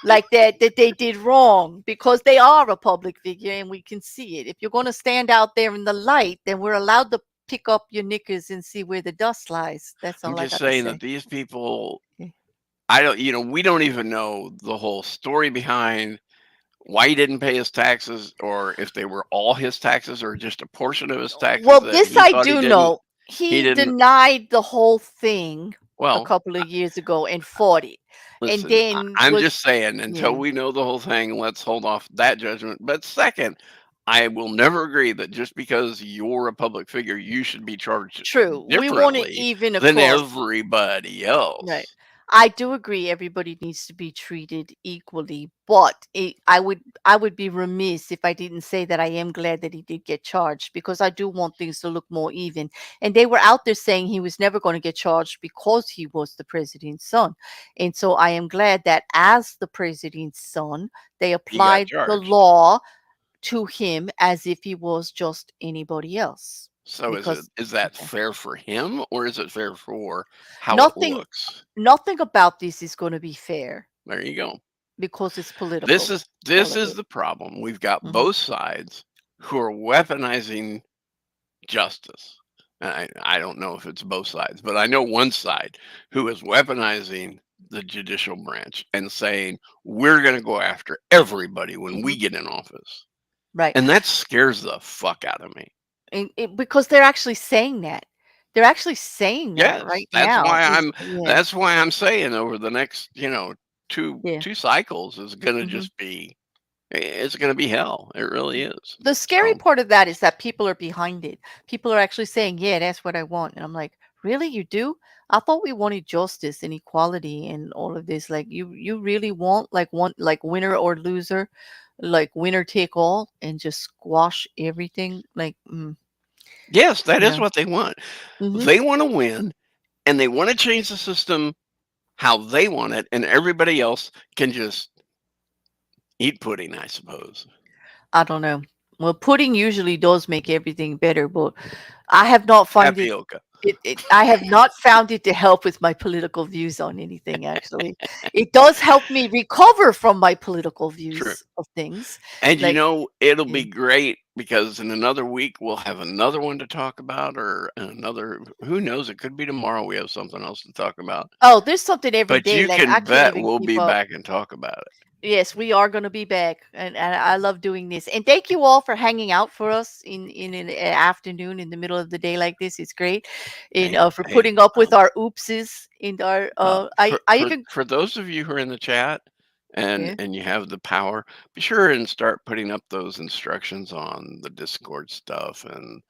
like that they did wrong because they are a public figure and we can see it. If you're going to stand out there in the light, then we're allowed to pick up your knickers and see where the dust lies. That's I'm all I just got to saying that say. these people, Yeah. we don't even know the whole story behind why he didn't pay his taxes, or if they were all his taxes or just a portion of his taxes Well, that this he I thought he do didn't. know. He He didn't. denied the whole thing a Well, couple of years ago and fought it. And listen, then I'm was just saying, until yeah, we know the whole thing, let's hold off that judgment. But second, I will never agree that just because you're a public figure, you should be charged true. We want to differently even than across. everybody Right. else. I do agree everybody needs to be treated equally, but I would be remiss if I didn't say that I am glad that he did get charged because I do want things to look more even. And they were out there saying he was never going to get charged because he was the president's son. And so I am glad that as the president's son, they He got applied the charged. law to him as if he was just anybody else. So Because is that okay. fair for him, or is it fair for how it Nothing looks? nothing about this is going to be fair There you go. because it's This political. is All this of is it. the problem. We've got Mhm. both sides who are weaponizing justice. And I don't know if it's both sides, but I know one side who is weaponizing the judicial branch and saying we're going to go after everybody when we Mhm. get in office. Right. And that scares the fuck out of me. Because they're actually saying that. They're actually saying that Yes, right now. Is yeah. that's why I'm saying over the next, two Yeah. two cycles is going to Mhm. just be it's going to be hell. It really is. The scary So, part of that is that people are behind it. People are actually saying, "Yeah, that's what I want." And I'm like, "Really? You do? I thought we wanted justice and equality and all of this. Like you really want like winner or loser, like winner take all and just squash everything like yes, that is no. what they want. Mhm. They want to win, and they want to change the system how they want it, and everybody else can just eat pudding, I suppose. I don't know. Well, pudding usually does make everything better, but I have not found it. Tapioca. I have not found it to help with my political views on anything. Actually, it does help me recover from my political True. views of things. And Like, it'll yeah. be great because in another week we'll have another one to talk about, or another, who knows, it could be tomorrow we have something else to talk about. Oh, there's something every But day. you Like I can can't bet even we'll keep be up. back and talk about it. Yes, we are going to be back, and I love doing this. And thank you all for hanging out for us in an afternoon in the middle of the day like this. It's great, and Hey, for hey, putting up with our oopses and our I for even for those of you who are in the chat yeah. and you have the power, be sure and start putting up those instructions on the Discord stuff and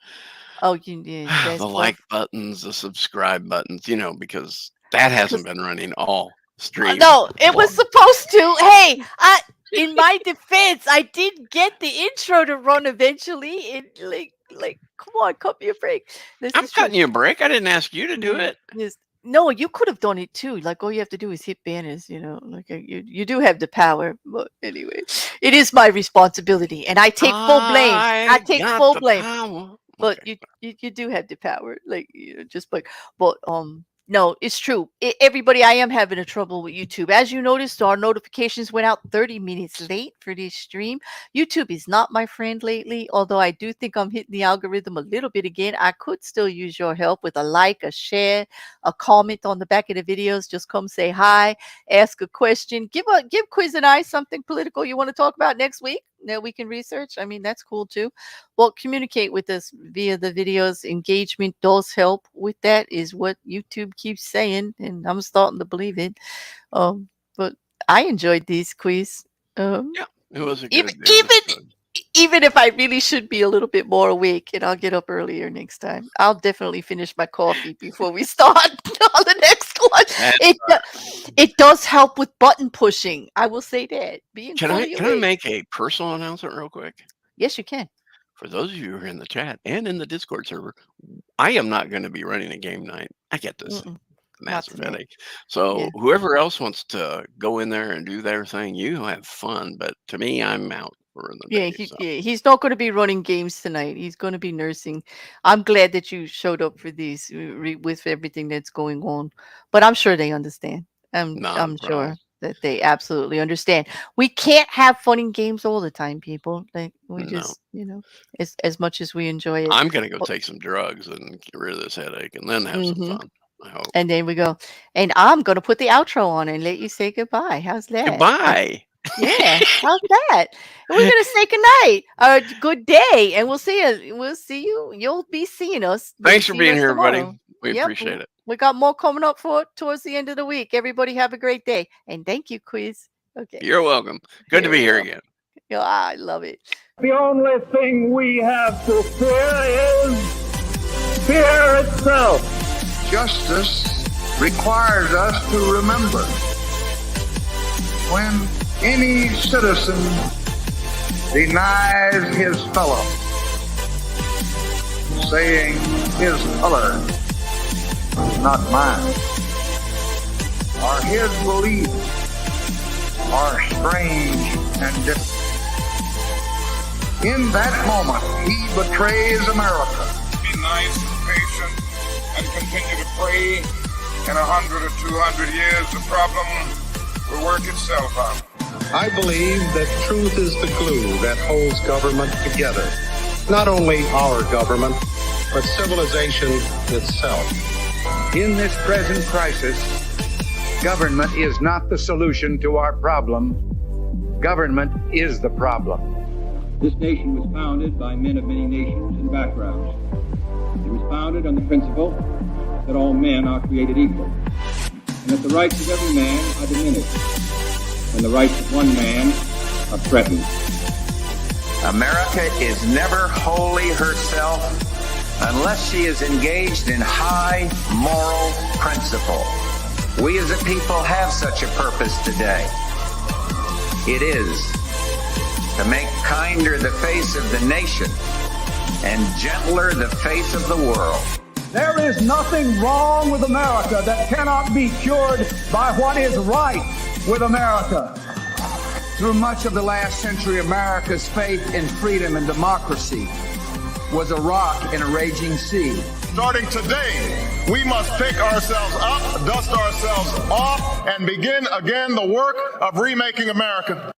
Oh, you yeah, that the like stuff. buttons, the subscribe buttons, because that hasn't been running all stream No, it was long. supposed to. Hey, in my defense, I did get the intro to run eventually. It like come on, cut me a break. This I'm is true. cutting you a break. I didn't ask you to do Yeah. it. Yes. No, you could have done it too. Like all you have to do is hit banners, like you do have the power. But anyway, it is my responsibility and I take full blame. I I take got full the blame. power. But Okay. you do have the power, like just like, but no, it's true. Everybody, I am having a trouble with YouTube. As you noticed, our notifications went out 30 minutes late for this stream. YouTube is not my friend lately, although I do think I'm hitting the algorithm a little bit again. I could still use your help with a like, a share, a comment on the back of the videos. Just come say hi, ask a question, give Quiz and I something political you want to talk about next week that we can research. I mean, that's cool too. Well, communicate with us via the videos. Engagement does help with that, is what YouTube keeps saying, and I'm starting to believe it. But I enjoyed these quiz. Um, Yeah, it was a even good even episode. even if I really should be a little bit more awake, and I'll get up earlier next time. I'll definitely finish my coffee before we start on the next one. That's It it does help with button pushing. I will say that being Can I fully can I awake. make a personal announcement real quick? Yes, you can. For those of you who are in the chat and in the Discord server, I am not going to be running a game night. I get this. Mm-mm. massive today. headache. So Yeah. whoever else wants to go in there and do their thing, you have fun. But to me, I'm out for the Yeah, day. So he's not going to be running games tonight. He's going to be nursing. I'm glad that you showed up for these with everything that's going on, but I'm sure they understand. not a I'm problem. sure that they absolutely understand. We can't have fun and games all the time, people. Like we No. just, as much as we enjoy it. I'm gonna go take some drugs and get rid of this headache and then have some Mm-hmm. fun. I hope. And then we go, and I'm going to put the outro on and let you say goodbye. How's that? Goodbye. Yeah, how's that? And we're gonna say goodnight or good day, and we'll see you. We'll see you. You'll be seeing us. You'll be Thanks for seeing being us here, tomorrow. everybody. We Yep, appreciate it. we got more coming up for towards the end of the week. Everybody have a great day, and thank you, Quiz. Okay, You're welcome. Good to be here again. Yeah, I love it. The only thing we have to fear is fear itself. Justice requires us to remember when any citizen denies his fellow, saying his color is not mine, or his beliefs are strange and different. In that moment, he betrays America. Be nice and patient and continue to pray. In 100 or 200 years, the problem will work itself out. I believe that truth is the glue that holds government together. Not only our government, but civilization itself. In this present crisis, government is not the solution to our problem. Government is the problem. This nation was founded by men of many nations and backgrounds. It was founded on the principle that all men are created equal, and that the rights of every man are diminished, and the rights of one man are threatened. America is never wholly herself unless she is engaged in high moral principle. We as a people have such a purpose today. It is to make kinder the face of the nation and gentler the face of the world. There is nothing wrong with America that cannot be cured by what is right with America. Through much of the last century, America's faith in freedom and democracy was a rock in a raging sea. Starting today, we must pick ourselves up, dust ourselves off, and begin again the work of remaking America.